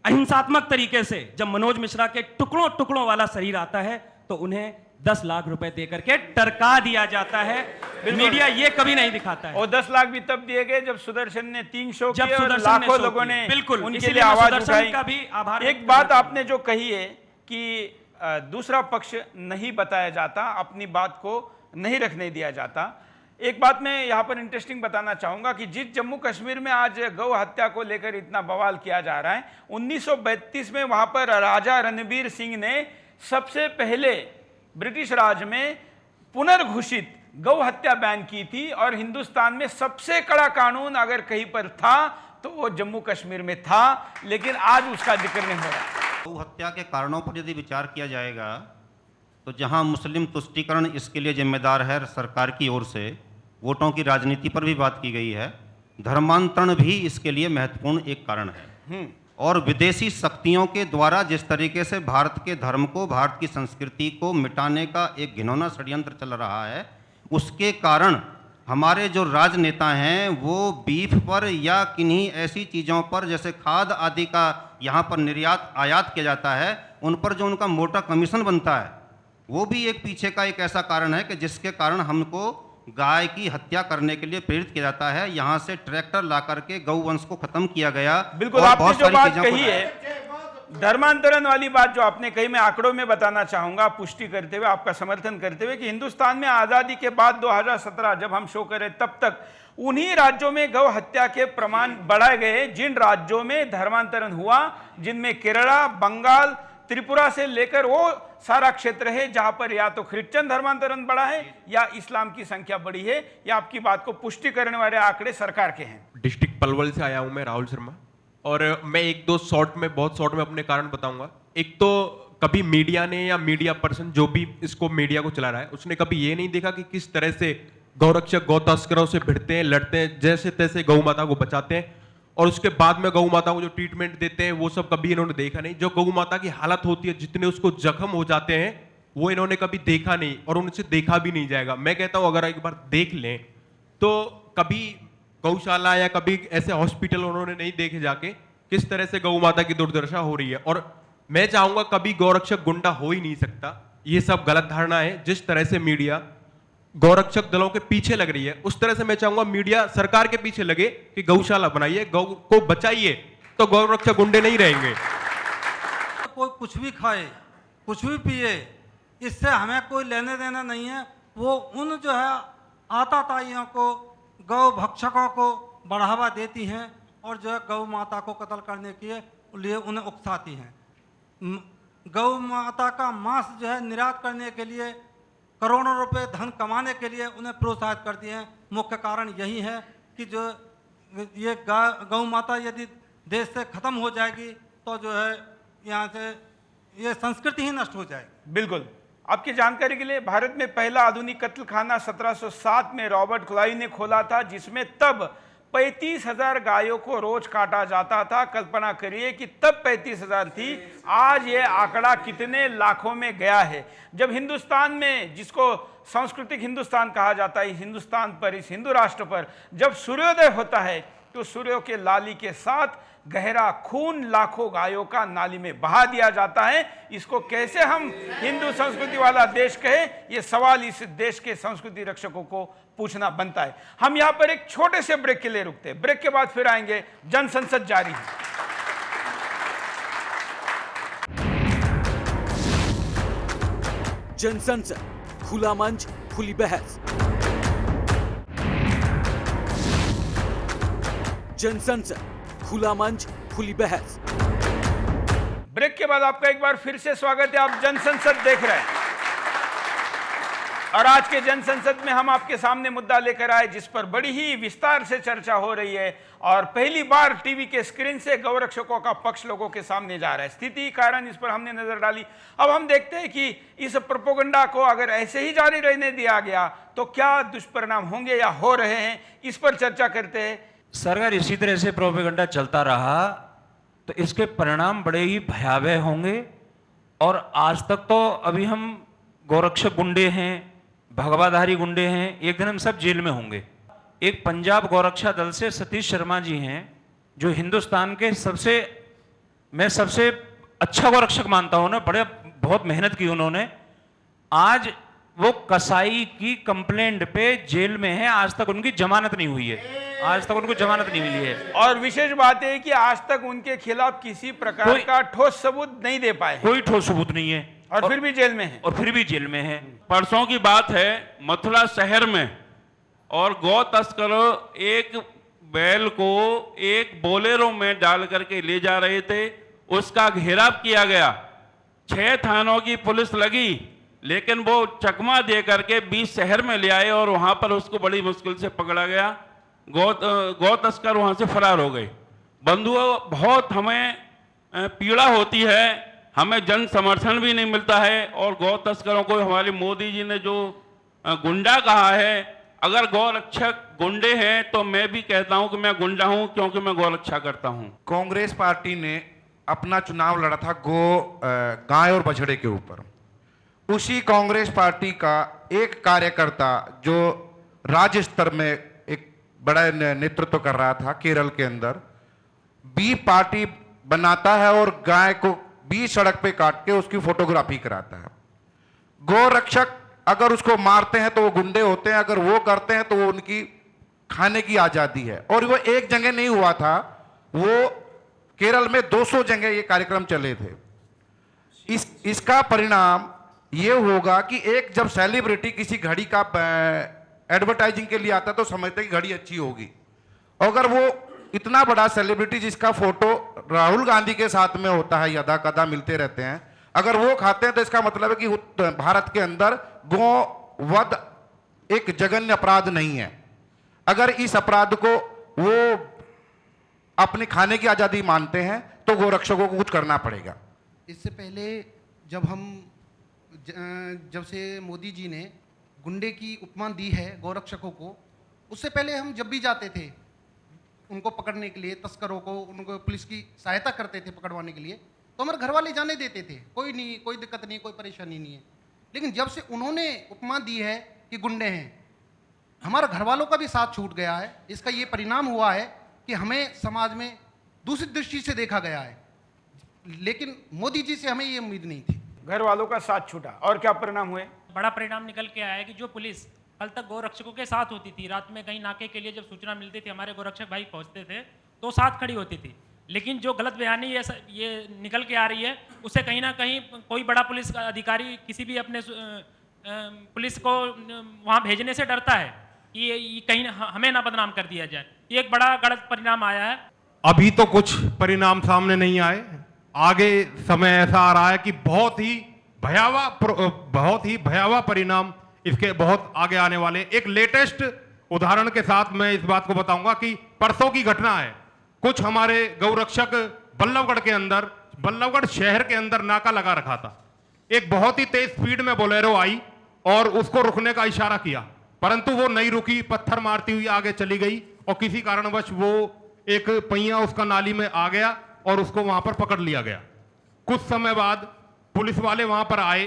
अहिंसात्मक तरीके से जब मनोज मिश्रा के टुकड़ों टुकड़ों वाला शरीर आता है तो उन्हें 10 लाख रुपए देकर के टरका दिया जाता है। मीडिया ये कभी नहीं दिखाता है। और 10 लाख भी तब दिए गए जब सुदर्शन ने 3 शो किए और सुदर्शन लाखों लोगों ने बिल्कुल उनके लिए आवाज उठाई। का भी आभार। एक बात आपने जो कही है कि दूसरा पक्ष नहीं बताया जाता, अपनी बात को नहीं रखने दिया जाता। एक बात मैं यहाँ पर इंटरेस्टिंग बताना चाहूंगा कि जिस जम्मू कश्मीर में आज गौ हत्या को लेकर इतना बवाल किया जा रहा है, 1932 में वहां पर राजा रणबीर सिंह ने सबसे पहले ब्रिटिश राज में पुनर्घोषित गौ हत्या बैन की थी और हिंदुस्तान में सबसे कड़ा कानून अगर कहीं पर था तो वो जम्मू कश्मीर में था, लेकिन आज उसका जिक्र नहीं हो रहा। गौ हत्या के कारणों पर यदि विचार किया जाएगा तो जहां मुस्लिम तुष्टीकरण इसके लिए जिम्मेदार है सरकार की ओर से, वोटों की राजनीति पर भी बात की गई है, धर्मांतरण भी इसके लिए महत्वपूर्ण एक कारण है। और विदेशी शक्तियों के द्वारा जिस तरीके से भारत के धर्म को, भारत की संस्कृति को मिटाने का एक घिनौना षड्यंत्र चल रहा है, उसके कारण हमारे जो राजनेता हैं वो बीफ पर या किन्हीं ऐसी चीज़ों पर जैसे खाद आदि का यहाँ पर निर्यात आयात किया जाता है, उन पर जो उनका मोटा कमीशन बनता है, वो भी एक पीछे का एक ऐसा कारण है कि जिसके कारण हमको गाय की हत्या करने के लिए प्रेरित किया जाता है। यहाँ से ट्रैक्टर ला करके गौवंश को खत्म किया गया। बिल्कुल, आपने जो बात कही है, धर्मांतरण वाली बात जो आपने कही, मैं आंकड़ों में बताना चाहूंगा, पुष्टि करते हुए, आपका समर्थन करते हुए, कि हिंदुस्तान में आजादी के बाद 2017 जब हम शो करें तब तक उन्हीं राज्यों में गौ हत्या के प्रमाण बढ़ाए गए जिन राज्यों में धर्मांतरण हुआ, जिनमें केरला, बंगाल, त्रिपुरा से लेकर वो सारा क्षेत्र है जहां पर या तो क्रिश्चियन धर्मांतरण बढ़ा है या इस्लाम की संख्या बढ़ी है। या आपकी बात को पुष्टि करने वाले आंकड़े सरकार के हैं। डिस्ट्रिक्ट पलवल से आया हूं मैं, राहुल शर्मा, और मैं एक दो बहुत शॉर्ट में अपने कारण बताऊंगा। एक तो कभी मीडिया ने या मीडिया पर्सन जो भी इसको मीडिया को चला रहा है, उसने कभी ये नहीं देखा कि किस तरह से गौरक्षक गौ तस्करों से भिड़ते हैं, लड़ते हैं, जैसे तैसे गौ माता को बचाते हैं, और उसके बाद में गौ माता को जो ट्रीटमेंट देते हैं वो सब कभी इन्होंने देखा नहीं। जो गौ माता की हालत होती है, जितने उसको जख्म हो जाते हैं, वो इन्होंने कभी देखा नहीं और उनसे देखा भी नहीं जाएगा। मैं कहता हूं अगर एक बार देख लें तो कभी गौशाला या कभी ऐसे हॉस्पिटल उन्होंने नहीं देखे जाके किस तरह से गौ माता की दुर्दशा हो रही है। और मैं चाहूंगा कभी गौरक्षक गुंडा हो ही नहीं सकता, ये सब गलत धारणा है। जिस तरह से मीडिया गौरक्षक दलों के पीछे लग रही है, उस तरह से मैं चाहूंगा मीडिया सरकार के पीछे लगे कि गौशाला बनाइए, गौ को बचाइए, तो गौरक्षक गुंडे नहीं रहेंगे। कोई कुछ भी खाए, कुछ भी पिए, इससे हमें कोई लेने देना नहीं है। वो उन जो है आताताइयों को, गौ भक्षकों को बढ़ावा देती हैं और जो है गौ माता को कत्ल करने के लिए उन्हें उकसाती हैं। गौ माता का मांस जो है निर्यात करने के लिए, करोड़ों रुपए धन कमाने के लिए उन्हें प्रोत्साहित करती हैं। मुख्य कारण यही है कि जो ये गौ माता यदि देश से खत्म हो जाएगी तो जो है यहाँ से ये संस्कृति ही नष्ट हो जाएगी। बिल्कुल। आपकी जानकारी के लिए भारत में पहला आधुनिक कत्लखाना 1707 में रॉबर्ट क्लाइव ने खोला था, जिसमें तब 35,000 गायों को रोज काटा जाता था। कल्पना करिए कि तब 35,000 थी, आज ये आंकड़ा कितने लाखों में गया है। जब हिंदुस्तान में, जिसको सांस्कृतिक हिंदुस्तान कहा जाता है, इस हिंदुस्तान पर, इस हिंदू राष्ट्र पर जब सूर्योदय होता है तो सूर्यों के लाली के साथ गहरा खून लाखों गायों का नाली में बहा दिया जाता है। इसको कैसे हम हिंदू संस्कृति वाला देश कहे, ये सवाल इस देश के संस्कृति रक्षकों को पूछना बनता है। हम यहां पर एक छोटे से ब्रेक के लिए रुकते हैं, ब्रेक के बाद फिर आएंगे, जनसंसद जारी है। जनसंसद, खुला मंच, खुली बहस। जनसंसद, खुला मंच, खुली बहस। ब्रेक के बाद आपका एक बार फिर से स्वागत है। आप जनसंसद देख रहे हैं और आज के जनसंसद में हम आपके सामने मुद्दा लेकर आए जिस पर बड़ी ही विस्तार से चर्चा हो रही है और पहली बार टीवी के स्क्रीन से गौरक्षकों का पक्ष लोगों के सामने जा रहा है। स्थिति कारण इस पर हमने नजर डाली। अब हम देखते हैं कि इस प्रोपेगेंडा को अगर ऐसे ही जारी रहने दिया गया तो क्या दुष्परिणाम होंगे या हो रहे हैं, इस पर चर्चा करते हैं। सर, अगर इसी तरह से प्रोपेगेंडा चलता रहा तो इसके परिणाम बड़े ही भयावह होंगे। और आज तक तो अभी हम गौरक्षक गुंडे हैं, भगवाधारी गुंडे हैं, एक दिन हम सब जेल में होंगे। एक पंजाब गौरक्षा दल से सतीश शर्मा जी हैं, जो हिंदुस्तान के मैं सबसे अच्छा गौरक्षक मानता हूं ना, बहुत मेहनत की उन्होंने। आज वो कसाई की कंप्लेंट पे जेल में है, आज तक उनकी जमानत नहीं हुई है, आज तक उनको जमानत नहीं मिली है। और विशेष बात है कि आज तक उनके खिलाफ किसी प्रकार का ठोस सबूत नहीं दे पाए। कोई ठोस सबूत नहीं है और फिर भी जेल में है। और फिर भी जेल में है। परसों की बात है, मथुरा शहर में और गौ तस्करों एक बैल को एक बोलेरो में डाल करके ले जा रहे थे, उसका घेराव किया गया। 6 थानों की पुलिस लगी, लेकिन वो चकमा दे करके 20 शहर में ले आए और वहां पर उसको बड़ी मुश्किल से पकड़ा गया। गौ तस्कर वहां से फरार हो गए। बंधुओं, बहुत हमें पीड़ा होती है, हमें जन समर्थन भी नहीं मिलता है। और गौ तस्करों को हमारे मोदी जी ने जो गुंडा कहा है, अगर गौ रक्षक गुंडे हैं तो मैं भी कहता हूं कि मैं गुंडा हूं, क्योंकि मैं गौ रक्षा करता हूं। कांग्रेस पार्टी ने अपना चुनाव लड़ा था गाय और बछड़े के ऊपर। उसी कांग्रेस पार्टी का एक कार्यकर्ता जो राज्य स्तर में एक बड़ा नेतृत्व कर रहा था केरल के अंदर, बीफ पार्टी बनाता है और गाय को बीच सड़क पे काट के उसकी फोटोग्राफी कराता है। गौ रक्षक अगर उसको मारते हैं तो वो गुंडे होते हैं, अगर वो करते हैं तो वो उनकी खाने की आजादी है। और वो एक जगह नहीं हुआ था, वो केरल में 200 जगह ये कार्यक्रम चले थे। इसका परिणाम ये होगा कि एक जब सेलिब्रिटी किसी घड़ी का एडवर्टाइजिंग के लिए आता है तो समझते हैं कि घड़ी अच्छी होगी। अगर वो इतना बड़ा सेलिब्रिटी जिसका फोटो राहुल गांधी के साथ में होता है, यदा कदा मिलते रहते हैं, अगर वो खाते हैं तो इसका मतलब है कि भारत के अंदर गौवध एक जघन्य अपराध नहीं है। अगर इस अपराध को वो अपने खाने की आजादी मानते हैं तो गोरक्षकों को कुछ करना पड़ेगा। इससे पहले जब से मोदी जी ने गुंडे की उपमा दी है गौरक्षकों को, उससे पहले हम जब भी जाते थे उनको पकड़ने के लिए, तस्करों को, उनको पुलिस की सहायता करते थे पकड़वाने के लिए, तो हमारे घर वाले जाने देते थे, कोई नहीं, कोई दिक्कत नहीं, कोई परेशानी नहीं है। लेकिन जब से उन्होंने उपमा दी है कि गुंडे हैं, हमारे घर वालों का भी साथ छूट गया है। इसका ये परिणाम हुआ है कि हमें समाज में दूसरी दृष्टि से देखा गया है, लेकिन मोदी जी से हमें ये उम्मीद नहीं थी। घर वालों का साथ छूटा और क्या परिणाम हुए? बड़ा परिणाम निकल के आया है कि जो पुलिस कल तक गोरक्षकों के साथ होती थी। रात में कहीं नाके के लिए जब सूचना मिलती थी, हमारे गोरक्षक भाई पहुंचते थे तो साथ खड़ी होती थी। लेकिन जो गलत बयानी ये निकल के आ रही है, उससे कहीं ना कहीं कोई बड़ा पुलिस अधिकारी किसी भी अपने पुलिस को वहाँ भेजने से डरता है कि ये कहीं हमें ना बदनाम कर दिया जाए। ये एक बड़ा गलत परिणाम आया है। अभी तो कुछ परिणाम सामने नहीं आए, आगे समय ऐसा आ रहा है कि बहुत ही भयावह परिणाम इसके बहुत आगे आने वाले। एक लेटेस्ट उदाहरण के साथ मैं इस बात को बताऊंगा कि परसों की घटना है। कुछ हमारे गौरक्षक बल्लभगढ़ शहर के अंदर नाका लगा रखा था। एक बहुत ही तेज स्पीड में बोलेरो आई और उसको रुकने का इशारा किया, परंतु वो नहीं रुकी, पत्थर मारती हुई आगे चली गई और किसी कारणवश वो एक पहिया उसका नाली में आ गया और उसको वहां पर पकड़ लिया गया। कुछ समय बाद पुलिस वाले वहां पर आए,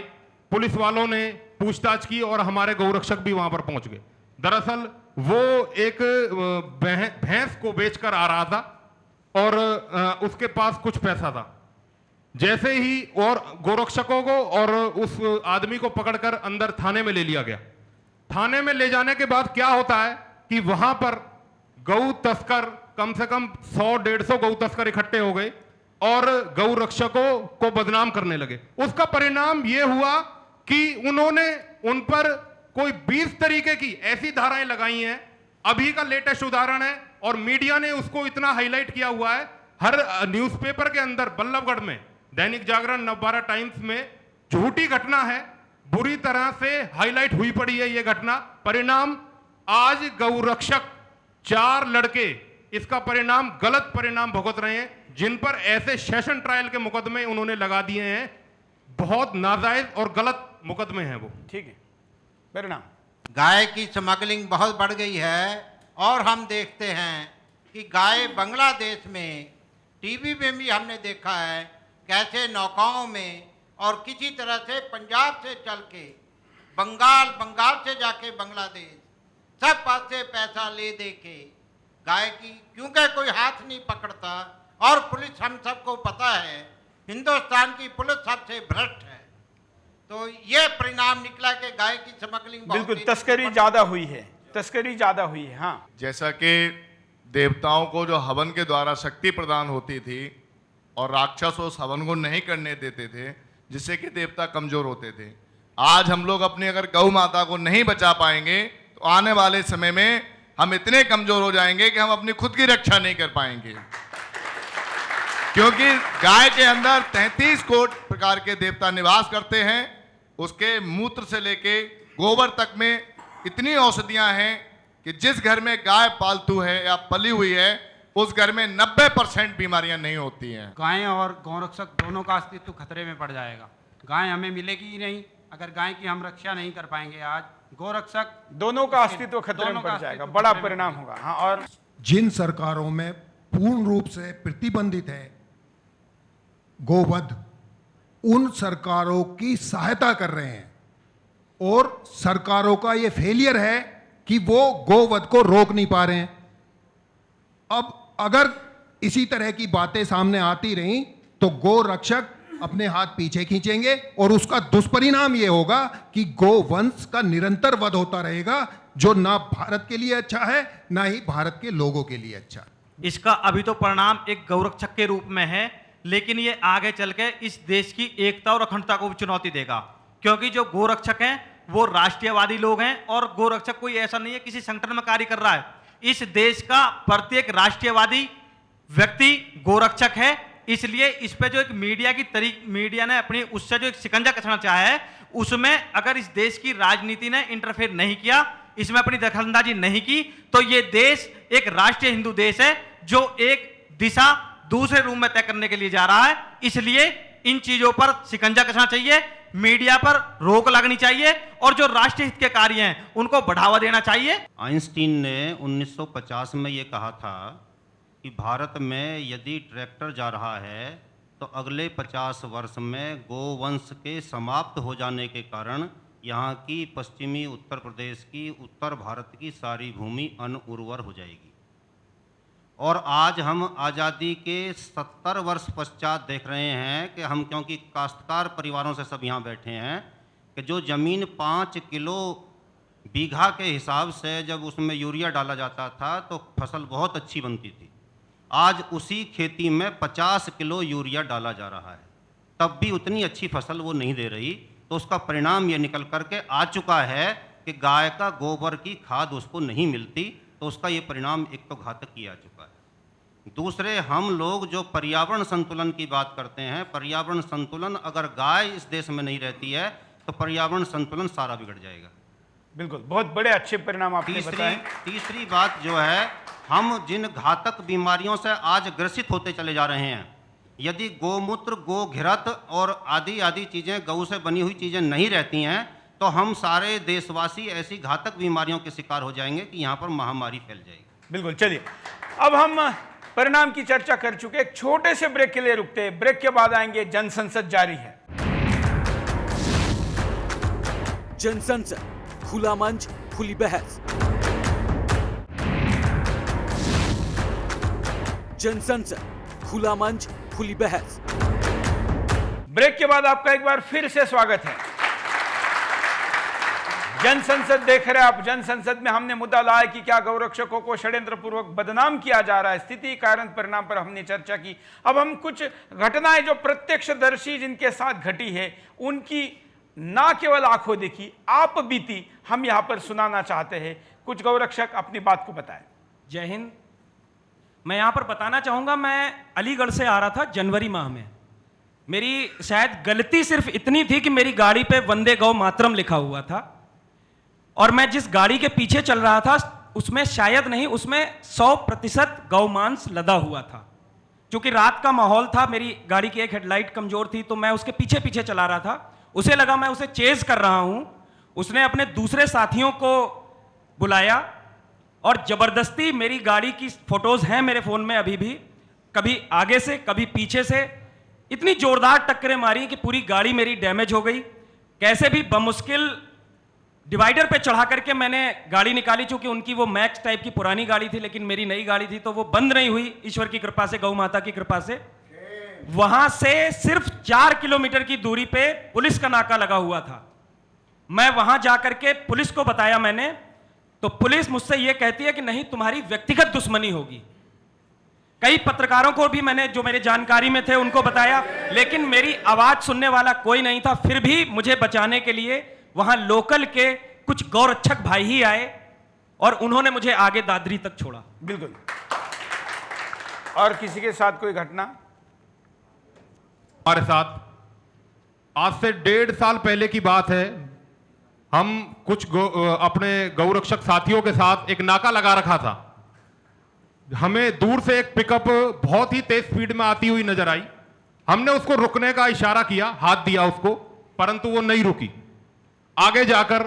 पुलिस वालों ने पूछताछ की और हमारे गौरक्षक भी वहां पर पहुंच गए। दरअसल वो एक भैंस को बेचकर आ रहा था और उसके पास कुछ पैसा था। जैसे ही और गोरक्षकों को और उस आदमी को पकड़कर अंदर थाने में ले लिया गया। थाने में ले जाने के बाद क्या होता है कि वहां पर गौ तस्कर कम से कम 100-150 गौ तस्कर इकट्ठे हो गए और गौ रक्षकों को बदनाम करने लगे। उसका परिणाम यह हुआ कि उन्होंने उन पर कोई 20 तरीके की ऐसी धाराएं लगाई हैं। अभी का लेटेस्ट उदाहरण है और मीडिया ने उसको इतना हाईलाइट किया हुआ है। हर न्यूज़पेपर के अंदर बल्लभगढ़ में दैनिक जागरण, नवभारत टाइम्स में झूठी घटना है, बुरी तरह से हाईलाइट हुई पड़ी है ये घटना। परिणाम आज गौरक्षक 4 लड़के इसका परिणाम गलत परिणाम भुगत रहे हैं, जिन पर ऐसे सेशन ट्रायल के मुकदमे उन्होंने लगा दिए हैं। बहुत नाजायज और गलत मुकदमे हैं वो। ठीक है, परिणाम गाय की स्मगलिंग बहुत बढ़ गई है और हम देखते हैं कि गाय बांग्लादेश में, टीवी में भी हमने देखा है कैसे नौकाओं में और किसी तरह से पंजाब से चल के बंगाल से जाके बांग्लादेश, सब पास से पैसा ले दे के गाय की, क्योंकि कोई हाथ नहीं पकड़ता और पुलिस, हम सबको पता है हिंदुस्तान की पुलिस सबसे भ्रष्ट है, तो ये परिणाम निकला कि गाय की स्मगलिंग बिल्कुल तस्करी ज्यादा हुई है, तस्करी ज्यादा हुई है। हाँ, जैसा कि देवताओं को जो हवन के द्वारा शक्ति प्रदान होती थी और राक्षस उस हवन को नहीं करने देते थे, जिससे कि देवता कमजोर होते थे। आज हम लोग अपनी अगर गौ माता को नहीं बचा पाएंगे तो आने वाले समय में हम इतने कमजोर हो जाएंगे कि हम अपनी खुद की रक्षा नहीं कर पाएंगे, क्योंकि गाय के अंदर 33 करोड़ प्रकार के देवता निवास करते हैं। उसके मूत्र से लेके गोबर तक में इतनी औषधियां हैं कि जिस घर में गाय पालतू है या पली हुई है उस घर में 90% बीमारियां नहीं होती हैं। गाय और गौरक्षक दोनों का अस्तित्व खतरे में पड़ जाएगा। गाय हमें मिलेगी ही नहीं अगर गाय की हम रक्षा नहीं कर पाएंगे। आज गौरक्षक दोनों का अस्तित्व खतरे में पड़ जाएगा, बड़ा परिणाम होगा। हाँ, और जिन सरकारों में पूर्ण रूप से प्रतिबंधित है गोवध, उन सरकारों की सहायता कर रहे हैं और सरकारों का ये फेलियर है कि वो गोवध को रोक नहीं पा रहे हैं। अब अगर इसी तरह की बातें सामने आती रहीं तो गो रक्षक अपने हाथ पीछे खींचेंगे और उसका दुष्परिणाम ये होगा कि गोवंश का निरंतर वध होता रहेगा, जो ना भारत के लिए अच्छा है ना ही भारत के लोगों के लिए अच्छा। इसका अभी तो परिणाम एक गौरक्षक के रूप में है, लेकिन ये आगे चल के इस देश की एकता और अखंडता को भी चुनौती देगा, क्योंकि जो गोरक्षक हैं वो राष्ट्रीयवादी लोग हैं और गोरक्षक कोई ऐसा नहीं है किसी संगठन में कार्य कर रहा है। इस देश का प्रत्येक राष्ट्रीयवादी व्यक्ति गोरक्षक है। इसलिए इस पे जो एक मीडिया ने अपनी उससे जो एक शिकंजा कसना चाहा है, उसमें अगर इस देश की राजनीति ने इंटरफेयर नहीं किया, इसमें अपनी दखलंदाजी नहीं की, तो ये देश एक राष्ट्रीय हिंदू देश है जो एक दिशा दूसरे रूप में तय करने के लिए जा रहा है। इसलिए इन चीजों पर शिकंजा कसना चाहिए, मीडिया पर रोक लगनी चाहिए और जो राष्ट्रीय हित के कार्य हैं उनको बढ़ावा देना चाहिए। आइंस्टीन ने 1950 में ये कहा था कि भारत में यदि ट्रैक्टर जा रहा है तो अगले 50 वर्ष में गोवंश के समाप्त हो जाने के कारण यहाँ की पश्चिमी उत्तर प्रदेश की, उत्तर भारत की सारी भूमि अनउर्वर हो जाएगी। और आज हम आज़ादी के 70 वर्ष पश्चात देख रहे हैं कि हम, क्योंकि काश्तकार परिवारों से सब यहाँ बैठे हैं, कि जो ज़मीन 5 किलो बीघा के हिसाब से जब उसमें यूरिया डाला जाता था तो फसल बहुत अच्छी बनती थी। आज उसी खेती में 50 किलो यूरिया डाला जा रहा है, तब भी उतनी अच्छी फसल वो नहीं दे रही। तो उसका परिणाम ये निकल करके आ चुका है कि गाय का गोबर की खाद उसको नहीं मिलती, तो उसका ये परिणाम एक तो घातक ही आ चुका है। दूसरे, हम लोग जो पर्यावरण संतुलन की बात करते हैं, पर्यावरण संतुलन अगर गाय इस देश में नहीं रहती है तो पर्यावरण संतुलन सारा बिगड़ जाएगा। बिल्कुल, बहुत बड़े अच्छे परिणाम आपने बताए। तीसरी बात जो है, हम जिन घातक बीमारियों से आज ग्रसित होते चले जा रहे हैं, यदि गोमूत्र, गो घिरत और आदि चीज़ें, गऊ से बनी हुई चीज़ें नहीं रहती हैं तो हम सारे देशवासी ऐसी घातक बीमारियों के शिकार हो जाएंगे कि यहाँ पर महामारी फैल जाएगी। बिल्कुल, चलिए अब हम परिणाम की चर्चा कर चुके, एक छोटे से ब्रेक के लिए रुकते हैं। ब्रेक के बाद आएंगे जनसंसद जारी है। जनसंसद, खुला मंच, खुली बहस। जनसंसद, खुला मंच, खुली बहस। ब्रेक के बाद आपका एक बार फिर से स्वागत है। जनसंसद देख रहे हैं आप। जनसंसद में हमने मुद्दा लाया कि क्या गौरक्षकों को षड्यंत्र पूर्वक बदनाम किया जा रहा है। स्थिति, कारण, परिणाम पर हमने चर्चा की। अब हम कुछ घटनाएं जो प्रत्यक्षदर्शी जिनके साथ घटी है, उनकी ना केवल आंखों देखी, आप बीती, हम यहां पर सुनाना चाहते हैं। कुछ गौरक्षक अपनी बात को बताएं। जय हिंद। मैं यहाँ पर बताना चाहूँगा, मैं अलीगढ़ से आ रहा था जनवरी माह में। मेरी शायद गलती सिर्फ इतनी थी कि मेरी गाड़ी पे वंदे गौ मातरम लिखा हुआ था, और मैं जिस गाड़ी के पीछे चल रहा था उसमें शायद नहीं, उसमें 100% गौमांस लदा हुआ था। क्योंकि रात का माहौल था, मेरी गाड़ी की एक हेडलाइट कमजोर थी, तो मैं उसके पीछे पीछे चला रहा था। उसे लगा मैं उसे चेज कर रहा हूं। उसने अपने दूसरे साथियों को बुलाया और जबरदस्ती, मेरी गाड़ी की फोटोज हैं मेरे फोन में अभी भी, कभी आगे से कभी पीछे से, इतनी जोरदार टक्करें मारी कि पूरी गाड़ी मेरी डैमेज हो गई। कैसे भी बमुश्किल डिवाइडर पे चढ़ा करके मैंने गाड़ी निकाली, चूंकि उनकी वो मैक्स टाइप की पुरानी गाड़ी थी, लेकिन मेरी नई गाड़ी थी, तो वो बंद नहीं हुई ईश्वर की कृपा से, गौ माता की कृपा से। वहां से सिर्फ 4 किलोमीटर की दूरी पे पुलिस का नाका लगा हुआ था। मैं वहां जाकर के पुलिस को बताया मैंने, तो पुलिस मुझसे यह कहती है कि नहीं, तुम्हारी व्यक्तिगत दुश्मनी होगी। कई पत्रकारों को भी मैंने, जो मेरे जानकारी में थे, उनको बताया, लेकिन मेरी आवाज सुनने वाला कोई नहीं था। फिर भी मुझे बचाने के लिए वहां लोकल के कुछ गौरक्षक भाई ही आए और उन्होंने मुझे आगे दादरी तक छोड़ा। बिल्कुल। और किसी के साथ कोई घटना? हमारे साथ आज से 1.5 साल पहले की बात है। हम कुछ अपने गौरक्षक साथियों के साथ एक नाका लगा रखा था। हमें दूर से एक पिकअप बहुत ही तेज स्पीड में आती हुई नजर आई। हमने उसको रुकने का इशारा किया, हाथ दिया उसको, परंतु वो नहीं रुकी। आगे जाकर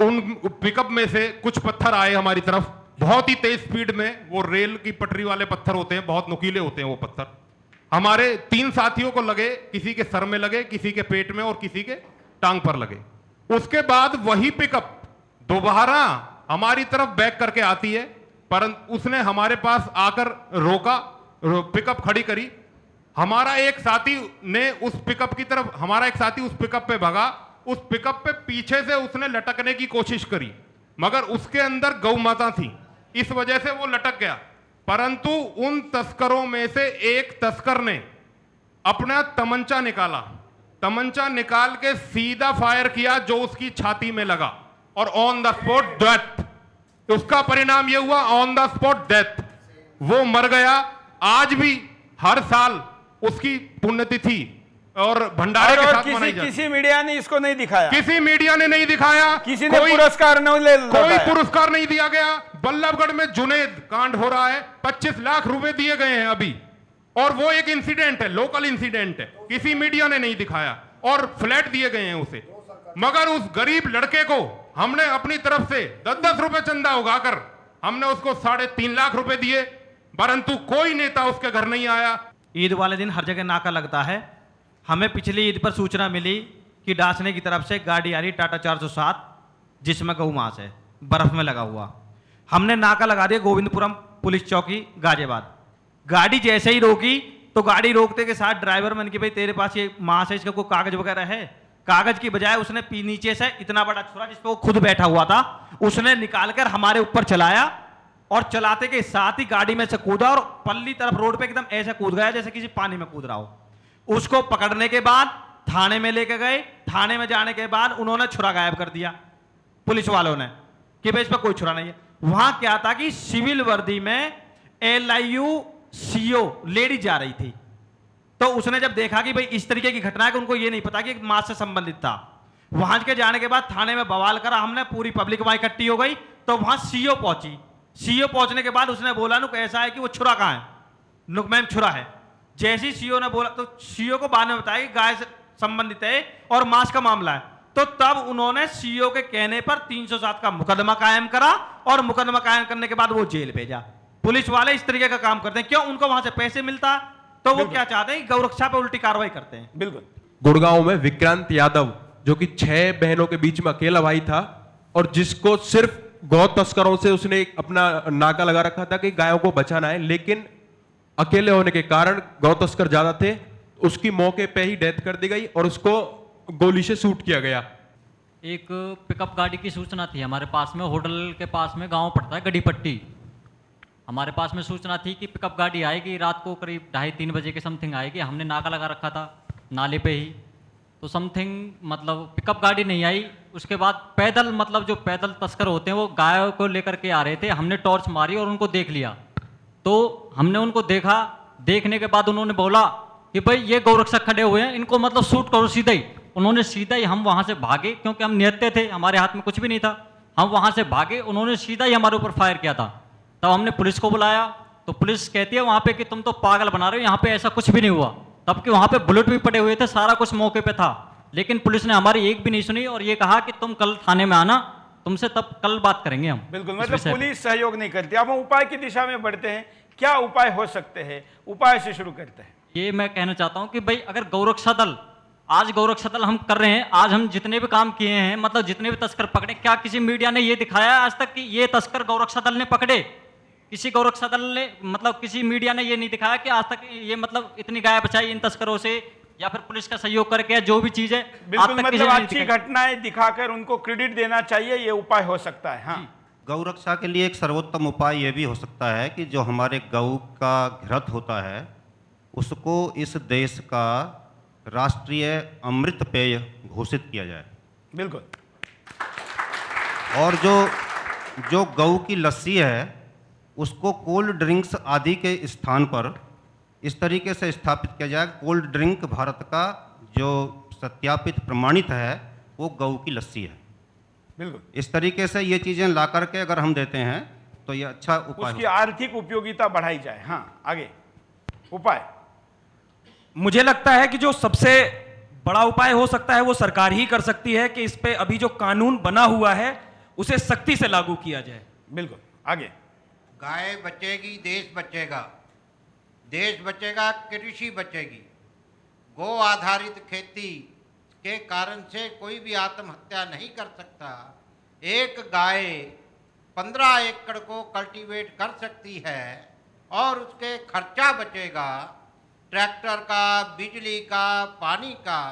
उन पिकअप में से कुछ पत्थर आए हमारी तरफ, बहुत ही तेज स्पीड में। वो रेल की पटरी वाले पत्थर होते हैं, बहुत नुकीले होते हैं वो पत्थर। हमारे 3 साथियों को लगे, किसी के सर में लगे, किसी के पेट में और किसी के टांग पर लगे। उसके बाद वही पिकअप दोबारा हमारी तरफ बैक करके आती है, परंतु उसने हमारे पास आकर रोका, पिकअप खड़ी करी। हमारा एक साथी ने उस पिकअप की तरफ, हमारा एक साथी उस पिकअप पे भागा। उस पिकअप पे पीछे से उसने लटकने की कोशिश करी, मगर उसके अंदर गौ माता थी, इस वजह से वो लटक गया। परंतु उन तस्करों में से एक तस्कर ने अपना तमंचा निकाला, तमंचा निकाल के सीधा फायर किया जो उसकी छाती में लगा, और ऑन द स्पॉट डेथ। उसका परिणाम यह हुआ, ऑन द स्पॉट डेथ। वो मर गया। आज भी हर साल उसकी पुण्यतिथि और भंडारे के साथ मनाई जाती है। किसी मीडिया ने इसको नहीं दिखाया, किसी मीडिया ने नहीं दिखाया, किसी ने पुरस्कार नहीं ले, कोई पुरस्कार नहीं दिया गया। बल्लभगढ़ में जुनैद कांड हो रहा है, 25 लाख रुपए दिए गए हैं अभी, और वो एक इंसिडेंट है, लोकल इंसिडेंट है, किसी मीडिया ने नहीं दिखाया, और फ्लैट दिए गए हैं उसे। मगर उस गरीब लड़के को हमने अपनी तरफ से 10-10 रुपए चंदा उगाकर हमने उसको 3.5 लाख रुपए दिए, परंतु कोई नेता उसके घर नहीं आया। ईद वाले दिन हर जगह नाका लगता है। हमें पिछली ईद पर सूचना मिली कि डासने की तरफ से गाड़ी आ रही टाटा 407, जिसमें गौमांस है, बर्फ में लगा हुआ। हमने नाका लगा दिया गोविंदपुरम पुलिस चौकी गाजियाबाद। गाड़ी जैसे ही रोकी तो गाड़ी रोकते के साथ ड्राइवर मन की, भाई तेरे पास ये मांस है, इसका कोई कागज वगैरह है? कागज की बजाय उसने नीचे से इतना बड़ा छुरा जिस पे वो खुद बैठा हुआ था उसने निकालकर हमारे ऊपर चलाया और चलाते के साथ ही गाड़ी में से कूदा और पल्ली तरफ रोड पे एकदम ऐसे कूद गया जैसे किसी पानी में कूद रहा हो। उसको पकड़ने के बाद थाने में लेके गए। थाने में जाने के बाद उन्होंने छुरा गायब कर दिया पुलिस वालों ने कि भाई इस पर कोई छुरा नहीं है। वहां क्या था कि सिविल वर्दी में LIU CO लेडी जा रही थी, तो उसने जब देखा कि भाई इस तरीके की घटना है कि उनको ये नहीं पता कि एक मां से संबंधित था। वहां के जाने के बाद थाने में बवाल करा हमने, पूरी पब्लिक वहां इकट्ठी हो गई। तो वहां CO पहुंची। CO पहुंचने के बाद उसने बोला नुक ऐसा है कि वो छुरा कहां है, नुक मैम छुरा है। जैसे ही CO ने बोला तो CO को बाद में बताया कि गाय से संबंधित है और मांस का मामला है। तो तब उन्होंने CO के कहने पर 307 का मुकदमा कायम करा और मुकदमा कायम करने के बाद वो जेल भेजा। पुलिस वाले इस तरीके का काम करते हैं, क्यों? उनको वहां से पैसे मिलता, तो वो क्या चाहते हैं कि गौरक्षा पे उल्टी कार्रवाई करते हैं। बिल्कुल। गुड़गांव में विक्रांत यादव जो कि 6 बहनों के बीच में अकेला भाई था और जिसको सिर्फ गौ तस्करों से उसने अपना नाका लगा रखा था कि गायों को बचाना है, लेकिन अकेले होने के कारण गौ तस्कर ज्यादा थे, उसकी मौके पे ही डेथ कर दी गई और उसको गोली से शूट किया गया। एक पिकअप गाड़ी की सूचना थी हमारे पास में, होटल के पास में गांव पड़ता है गढ़ीपट्टी। हमारे पास में सूचना थी कि पिकअप गाड़ी आएगी, रात को करीब 2:30-3 बजे के समथिंग आएगी। हमने नाका लगा रखा था नाले पे ही, तो समथिंग मतलब पिकअप गाड़ी नहीं आई। उसके बाद पैदल मतलब जो पैदल तस्कर होते हैं वो गायों को लेकर के आ रहे थे। हमने टॉर्च मारी और उनको देख लिया। तो हमने उनको देखा, देखने के बाद उन्होंने बोला कि भाई ये गौरक्षक खड़े हुए हैं, इनको मतलब शूट करो सीधा ही। उन्होंने सीधा ही, हम वहाँ से भागे क्योंकि हम निहत्ते थे, हमारे हाथ में कुछ भी नहीं था। हम वहाँ से भागे, उन्होंने सीधा ही हमारे ऊपर फायर किया था। तब हमने पुलिस को बुलाया तो पुलिस कहती है वहाँ पे कि तुम तो पागल बना रहे हो, यहाँ पे ऐसा कुछ भी नहीं हुआ। तब कि वहाँ पे बुलेट भी पड़े हुए थे, सारा कुछ मौके पे था, लेकिन पुलिस ने हमारी एक भी नहीं सुनी और ये कहा कि तुम कल थाने में आना, तुमसे तब कल बात करेंगे हम। बिल्कुल, मतलब पुलिस सहयोग नहीं करती। अब हम उपाय की दिशा में बढ़ते हैं, क्या उपाय हो सकते हैं? उपाय से शुरू करते हैं। ये मैं कहना चाहता हूँ कि भाई अगर गौरक्षा दल, आज गौरक्षा दल हम कर रहे हैं, आज हम जितने भी काम किए हैं, मतलब जितने भी तस्कर पकड़े, क्या किसी मीडिया ने ये दिखाया है आज तक कि ये तस्कर गौरक्षा दल ने पकड़े? किसी गौरक्षा दल ने मतलब किसी मीडिया ने ये नहीं दिखाया कि आज तक ये मतलब इतनी गाय बचाई इन तस्करों से, या फिर पुलिस का सहयोग करके जो भी चीज है। बिल्कुल, मतलब अच्छी घटनाएं दिखाकर उनको क्रेडिट देना चाहिए, ये उपाय हो सकता है। हाँ, गौ रक्षा के लिए एक सर्वोत्तम उपाय ये भी हो सकता है कि जो हमारे गौ का घृत होता है उसको इस देश का राष्ट्रीय अमृत पेय घोषित किया जाए। बिल्कुल। और जो गौ की लस्सी है उसको कोल्ड ड्रिंक्स आदि के स्थान पर इस तरीके से स्थापित किया जाए। कोल्ड ड्रिंक भारत का जो सत्यापित प्रमाणित है वो गौ की लस्सी है। बिल्कुल। इस तरीके से ये चीज़ें ला करके अगर हम देते हैं तो ये अच्छा उपाय उसकी आर्थिक उपयोगिता बढ़ाई जाए। हाँ, आगे उपाय। मुझे लगता है कि जो सबसे बड़ा उपाय हो सकता है वो सरकार ही कर सकती है कि इस पे अभी जो कानून बना हुआ है उसे सख्ती से लागू किया जाए। बिल्कुल, आगे। गाय बचेगी, देश बचेगा। देश बचेगा, कृषि बचेगी। गौ आधारित खेती के कारण से कोई भी आत्महत्या नहीं कर सकता। एक गाय 15 एकड़ को कल्टीवेट कर सकती है और उसके खर्चा बचेगा, ट्रैक्टर का, बिजली का, पानी का,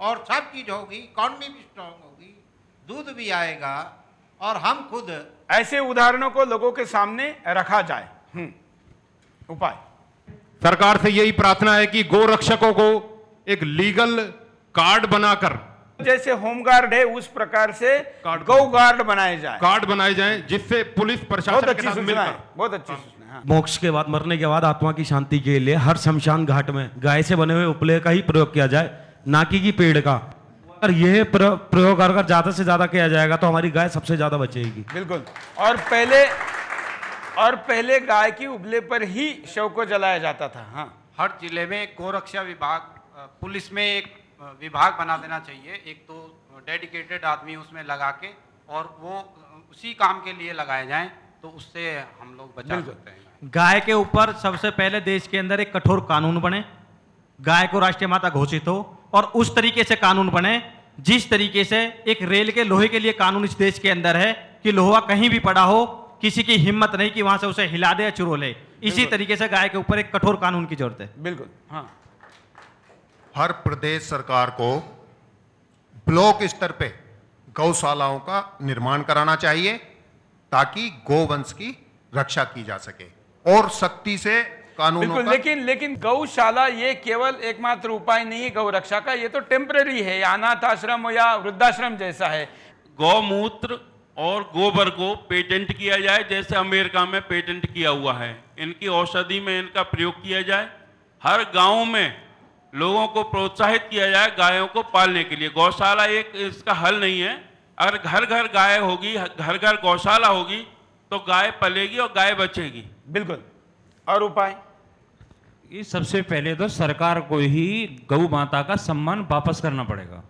और सब चीज़ होगी। इकॉनमी भी स्ट्रांग होगी, दूध भी आएगा और हम खुद। ऐसे उदाहरणों को लोगों के सामने रखा जाए। उपाय। सरकार से यही प्रार्थना है कि गौ रक्षकों को एक लीगल कार्ड बनाकर, जैसे होमगार्ड है उस प्रकार से गौ गार्ड बनाए जाए, कार्ड बनाए जाएं जिससे पुलिस प्रशासन के साथ मिलकर। बहुत अच्छी सूचना है। मोक्ष के बाद, मरने के बाद आत्मा की शांति के लिए हर शमशान घाट में गाय से बने हुए उपले का ही प्रयोग किया जाए, ना कि पेड़ का। और यह प्रयोग अगर ज्यादा से ज्यादा किया जाएगा तो हमारी गाय सबसे ज्यादा बचेगी। बिल्कुल। और पहले गाय की उबले पर ही शव को जलाया जाता था। हाँ, हर जिले में गौरक्षा विभाग, पुलिस में एक विभाग बना देना चाहिए, एक तो डेडिकेटेड आदमी उसमें लगा के, और वो उसी काम के लिए लगाए जाएं, तो उससे हम लोग बचा सकते हैं। गाय के ऊपर सबसे पहले देश के अंदर एक कठोर कानून बने, गाय को राष्ट्रीय माता घोषित हो, और उस तरीके से कानून बने जिस तरीके से एक रेल के लोहे के लिए कानून इस देश के अंदर है कि लोहा कहीं भी पड़ा हो, किसी की हिम्मत नहीं कि वहां से उसे हिला दे या चुरो ले। इसी तरीके से गाय के ऊपर एक कठोर कानून की जरूरत है। बिल्कुल। हाँ, हर प्रदेश सरकार को ब्लॉक स्तर पे गौशालाओं का निर्माण कराना चाहिए ताकि गोवंश की रक्षा की जा सके और सख्ती से कानूनों बिल्कुल, का लेकिन गौशाला ये केवल एकमात्र उपाय नहीं है गौ रक्षा का, ये तो टेम्पररी है, अनाथ आश्रम या वृद्धाश्रम जैसा है। गौमूत्र और गोबर को पेटेंट किया जाए, जैसे अमेरिका में पेटेंट किया हुआ है। इनकी औषधि में इनका प्रयोग किया जाए। हर गांव में लोगों को प्रोत्साहित किया जाए गायों को पालने के लिए। गौशाला एक इसका हल नहीं है। अगर घर घर गाय होगी, घर घर गौशाला होगी तो गाय पलेगी और गाय बचेगी। बिल्कुल। और उपाय? ये सबसे पहले तो सरकार को ही गौ माता का सम्मान वापस करना पड़ेगा।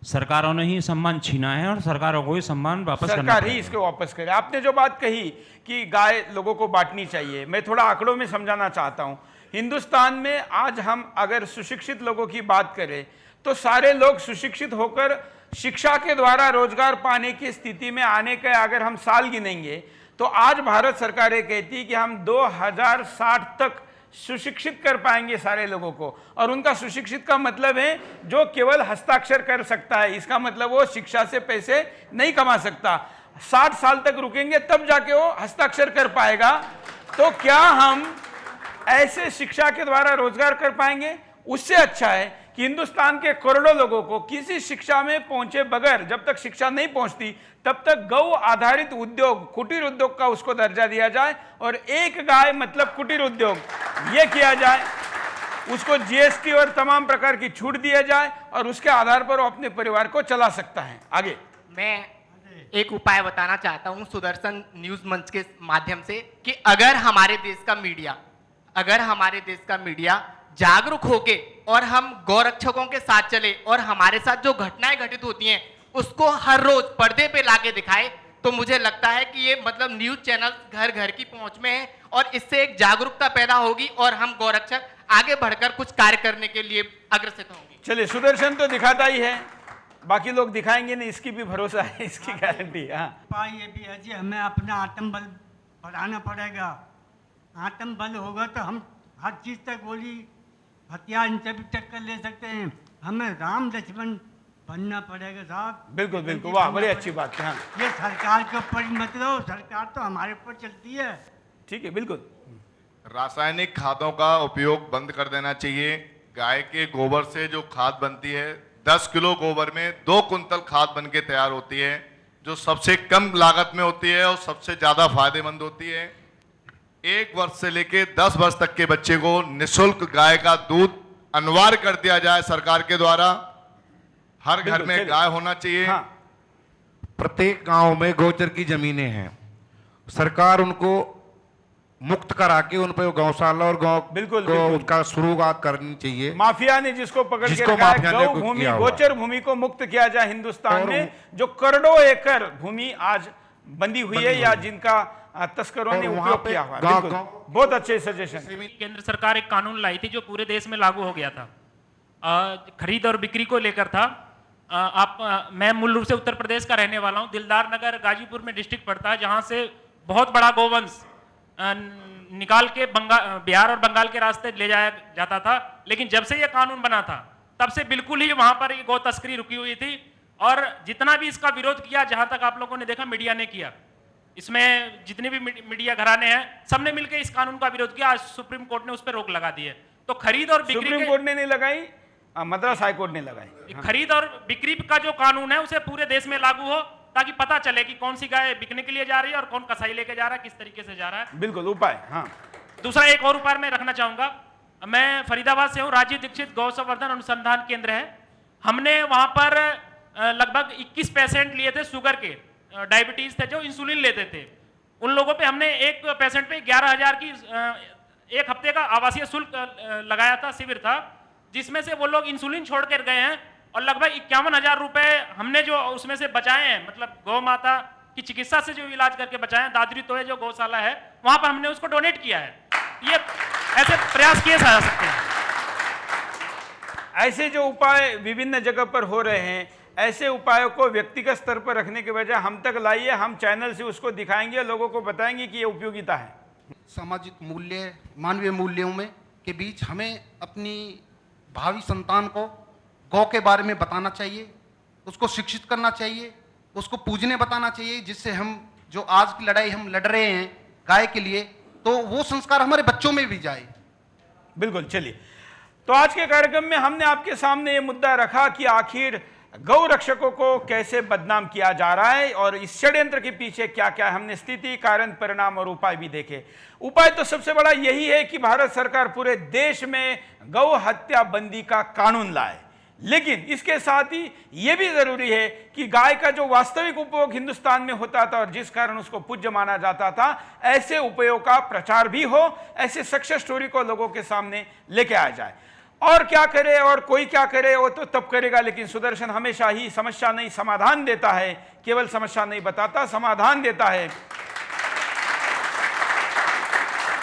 सरकारों ने ही सम्मान छीना है और सरकारों को ही सम्मान वापस करना सरकार पड़ेगा। ही इसको वापस करे। आपने जो बात कही कि गाय लोगों को बांटनी चाहिए, मैं थोड़ा आंकड़ों में समझाना चाहता हूं। हिंदुस्तान में आज हम अगर सुशिक्षित लोगों की बात करें तो सारे लोग सुशिक्षित होकर शिक्षा के द्वारा रोजगार पाने की स्थिति में आने के अगर हम साल गिनेंगे तो आज भारत सरकार ये कहती है कि हम 2060 तक सुशिक्षित कर पाएंगे सारे लोगों को। और उनका सुशिक्षित का मतलब है जो केवल हस्ताक्षर कर सकता है, इसका मतलब वो शिक्षा से पैसे नहीं कमा सकता। 60 साल तक रुकेंगे तब जाके वो हस्ताक्षर कर पाएगा। तो क्या हम ऐसे शिक्षा के द्वारा रोजगार कर पाएंगे? उससे अच्छा है कि हिंदुस्तान के करोड़ों लोगों को किसी शिक्षा में पहुंचे बगैर, जब तक शिक्षा नहीं पहुंचती तब तक गौ आधारित उद्योग, कुटीर उद्योग का उसको दर्जा दिया जाए और एक गाय मतलब कुटीर उद्योग ये किया जाए, उसको जीएसटी और तमाम प्रकार की छूट दिया जाए और उसके आधार पर वो अपने परिवार को चला सकता है। आगे मैं एक उपाय बताना चाहता हूं सुदर्शन न्यूज मंच के माध्यम से कि अगर हमारे देश का मीडिया जागरूक होके और हम गौरक्षकों के साथ चले और हमारे साथ जो घटनाएं घटित होती हैं उसको हर रोज पर्दे पे लाके दिखाए तो मुझे लगता है कि ये मतलब न्यूज चैनल घर घर की पहुंच में है और इससे एक जागरूकता पैदा होगी और हम गौरक्षक आगे बढ़कर कुछ कार्य करने के लिए अग्रसर होंगे। चलिए, सुदर्शन तो दिखाता ही है, बाकी लोग दिखाएंगे नहीं, इसकी भी भरोसा है, इसकी गारंटी। हाँ, उपाय ये भी है जी, हमें अपना आत्मबल बढ़ाना पड़ेगा। आत्मबल होगा तो हम हर चीज तक गोली हथियार इनसे भी टक्कर ले सकते हैं। हमें राम लक्ष्मण बनना पड़ेगा साहब। बिल्कुल बिल्कुल, वाह, बड़ी अच्छी बात है। हाँ, ये सरकार के ऊपर ही मत रहो, सरकार तो हमारे ऊपर चलती है। ठीक है, बिल्कुल। रासायनिक खादों का उपयोग बंद कर देना चाहिए। गाय के गोबर से जो खाद बनती है, 10 किलो गोबर में 2 कुंतल खाद बन के तैयार होती है, जो सबसे कम लागत में होती है और सबसे ज्यादा फायदेमंद होती है। 1 वर्ष से लेके 10 वर्ष तक के बच्चे को निःशुल्क गाय का दूध अनिवार्य कर दिया जाए सरकार के द्वारा। हर घर में गाय होना चाहिए। हाँ। प्रत्येक गांव में गोचर की जमीनें हैं, सरकार उनको मुक्त करा के उन पर गौशाला और बिल्कुल उसका शुरुआत करनी चाहिए। माफिया ने जिसको पकड़ के रखा है, गौ भूमि, गोचर भूमि को मुक्त किया जाए हिंदुस्तान में, जो करोड़ों एकड़ भूमि आज बंदी हुई है या जिनका तस्करों ने उपयोग किया हुआ है। बहुत अच्छे सजेशन। केंद्र सरकार एक कानून लाई थी जो पूरे देश में लागू हो गया था, खरीद और बिक्री को लेकर था। मैं मूल रूप से उत्तर प्रदेश का रहने वाला हूं। दिलदार नगर गाजीपुर में डिस्ट्रिक्ट पड़ता है, जहां से बहुत बड़ा गोवंश निकाल के बिहार और बंगाल के रास्ते ले जाया जाता था। लेकिन जब से यह कानून बना था तब से बिल्कुल ही वहां पर गौ तस्करी रुकी हुई थी और जितना भी इसका विरोध किया, जहां तक आप लोगों ने देखा मीडिया ने किया, इसमें जितने भी मीडिया घराने हैं सबने मिलकर इस कानून का विरोध किया। आज सुप्रीम कोर्ट ने उस पर रोक लगा दी है। तो खरीद और बिक्री, सुप्रीम कोर्ट ने नहीं लगाई, मद्रास हाई कोर्ट ने लगाई। खरीद और बिक्री का जो कानून है उसे पूरे देश में लागू हो, ताकि पता चले कि कौन सी गाय बिकने के लिए जा रही है और कौन कसाई लेके जा रहा है, किस तरीके से जा रहा है। बिल्कुल उपाय। हाँ, दूसरा एक और उपाय मैं रखना चाहूंगा। मैं फरीदाबाद से हूँ, राजीव दीक्षित गौ संवर्धन अनुसंधान केंद्र है। हमने वहां पर लगभग 21 पेशेंट लिए थे शुगर के, डायबिटीज थे, जो इंसुलिन लेते थे। उन लोगों पे हमने एक पेशेंट पे 11,000 की 1 हफ्ते का आवासीय शुल्क लगाया था, शिविर था, जिसमें से वो लोग इंसुलिन छोड़ कर गए हैं और लगभग 51,000 रुपए हमने जो उसमें से बचाए हैं, मतलब गौ माता की चिकित्सा से जो इलाज करके बचाए हैं, दादरी तोड़े जो गौशाला है वहां पर हमने उसको डोनेट किया है। ये ऐसे प्रयास किए जा सकते हैं। ऐसे जो उपाय विभिन्न जगह पर हो रहे हैं, ऐसे उपायों को व्यक्तिगत स्तर पर रखने के बजाय हम तक लाइए, हम चैनल से उसको दिखाएंगे, लोगों को बताएंगे कि ये उपयोगिता है। सामाजिक मूल्य, मानवीय मूल्यों में के बीच हमें अपनी भावी संतान को गौ के बारे में बताना चाहिए, उसको शिक्षित करना चाहिए, उसको पूजने बताना चाहिए, जिससे हम जो आज की लड़ाई हम लड़ रहे हैं गाय के लिए, तो वो संस्कार हमारे बच्चों में भी जाए। बिल्कुल, चलिए। तो आज के कार्यक्रम में हमने आपके सामने ये मुद्दा रखा कि आखिर गौ रक्षकों को कैसे बदनाम किया जा रहा है और इस षड्यंत्र के पीछे क्या क्या है। हमने स्थिति, कारण, परिणाम और उपाय भी देखे। उपाय तो सबसे बड़ा यही है कि भारत सरकार पूरे देश में गौ हत्या बंदी का कानून लाए, लेकिन इसके साथ ही यह भी जरूरी है कि गाय का जो वास्तविक उपयोग हिंदुस्तान में होता था और जिस कारण उसको पूज्य माना जाता था, ऐसे उपयोग का प्रचार भी हो, ऐसे सक्सेस स्टोरी को लोगों के सामने लेके आया जाए। और क्या करे और कोई क्या करे वो तो तब करेगा, लेकिन सुदर्शन हमेशा ही समस्या नहीं समाधान देता है, केवल समस्या नहीं बताता, समाधान देता है।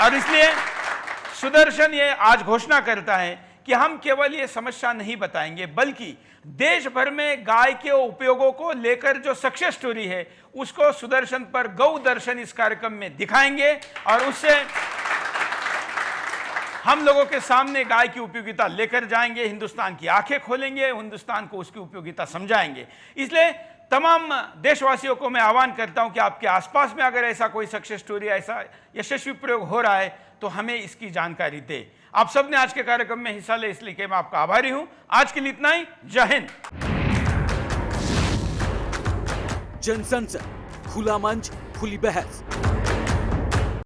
और इसलिए सुदर्शन ये आज घोषणा करता है कि हम केवल ये समस्या नहीं बताएंगे, बल्कि देश भर में गाय के उपयोगों को लेकर जो सक्सेस स्टोरी है उसको सुदर्शन पर गौ दर्शन इस कार्यक्रम में दिखाएंगे और उससे हम लोगों के सामने गाय की उपयोगिता लेकर जाएंगे, हिंदुस्तान की आंखें खोलेंगे, हिंदुस्तान को उसकी उपयोगिता समझाएंगे। इसलिए तमाम देशवासियों को मैं आह्वान करता हूं कि आपके आसपास में अगर ऐसा कोई सक्सेस स्टोरी, ऐसा यशस्वी प्रयोग हो रहा है तो हमें इसकी जानकारी दे। आप सबने आज के कार्यक्रम में हिस्सा ले, इसलिए मैं आपका आभारी हूं। आज के लिए इतना ही। जय हिंद। जनसंसद, खुला मंच, खुली बहस।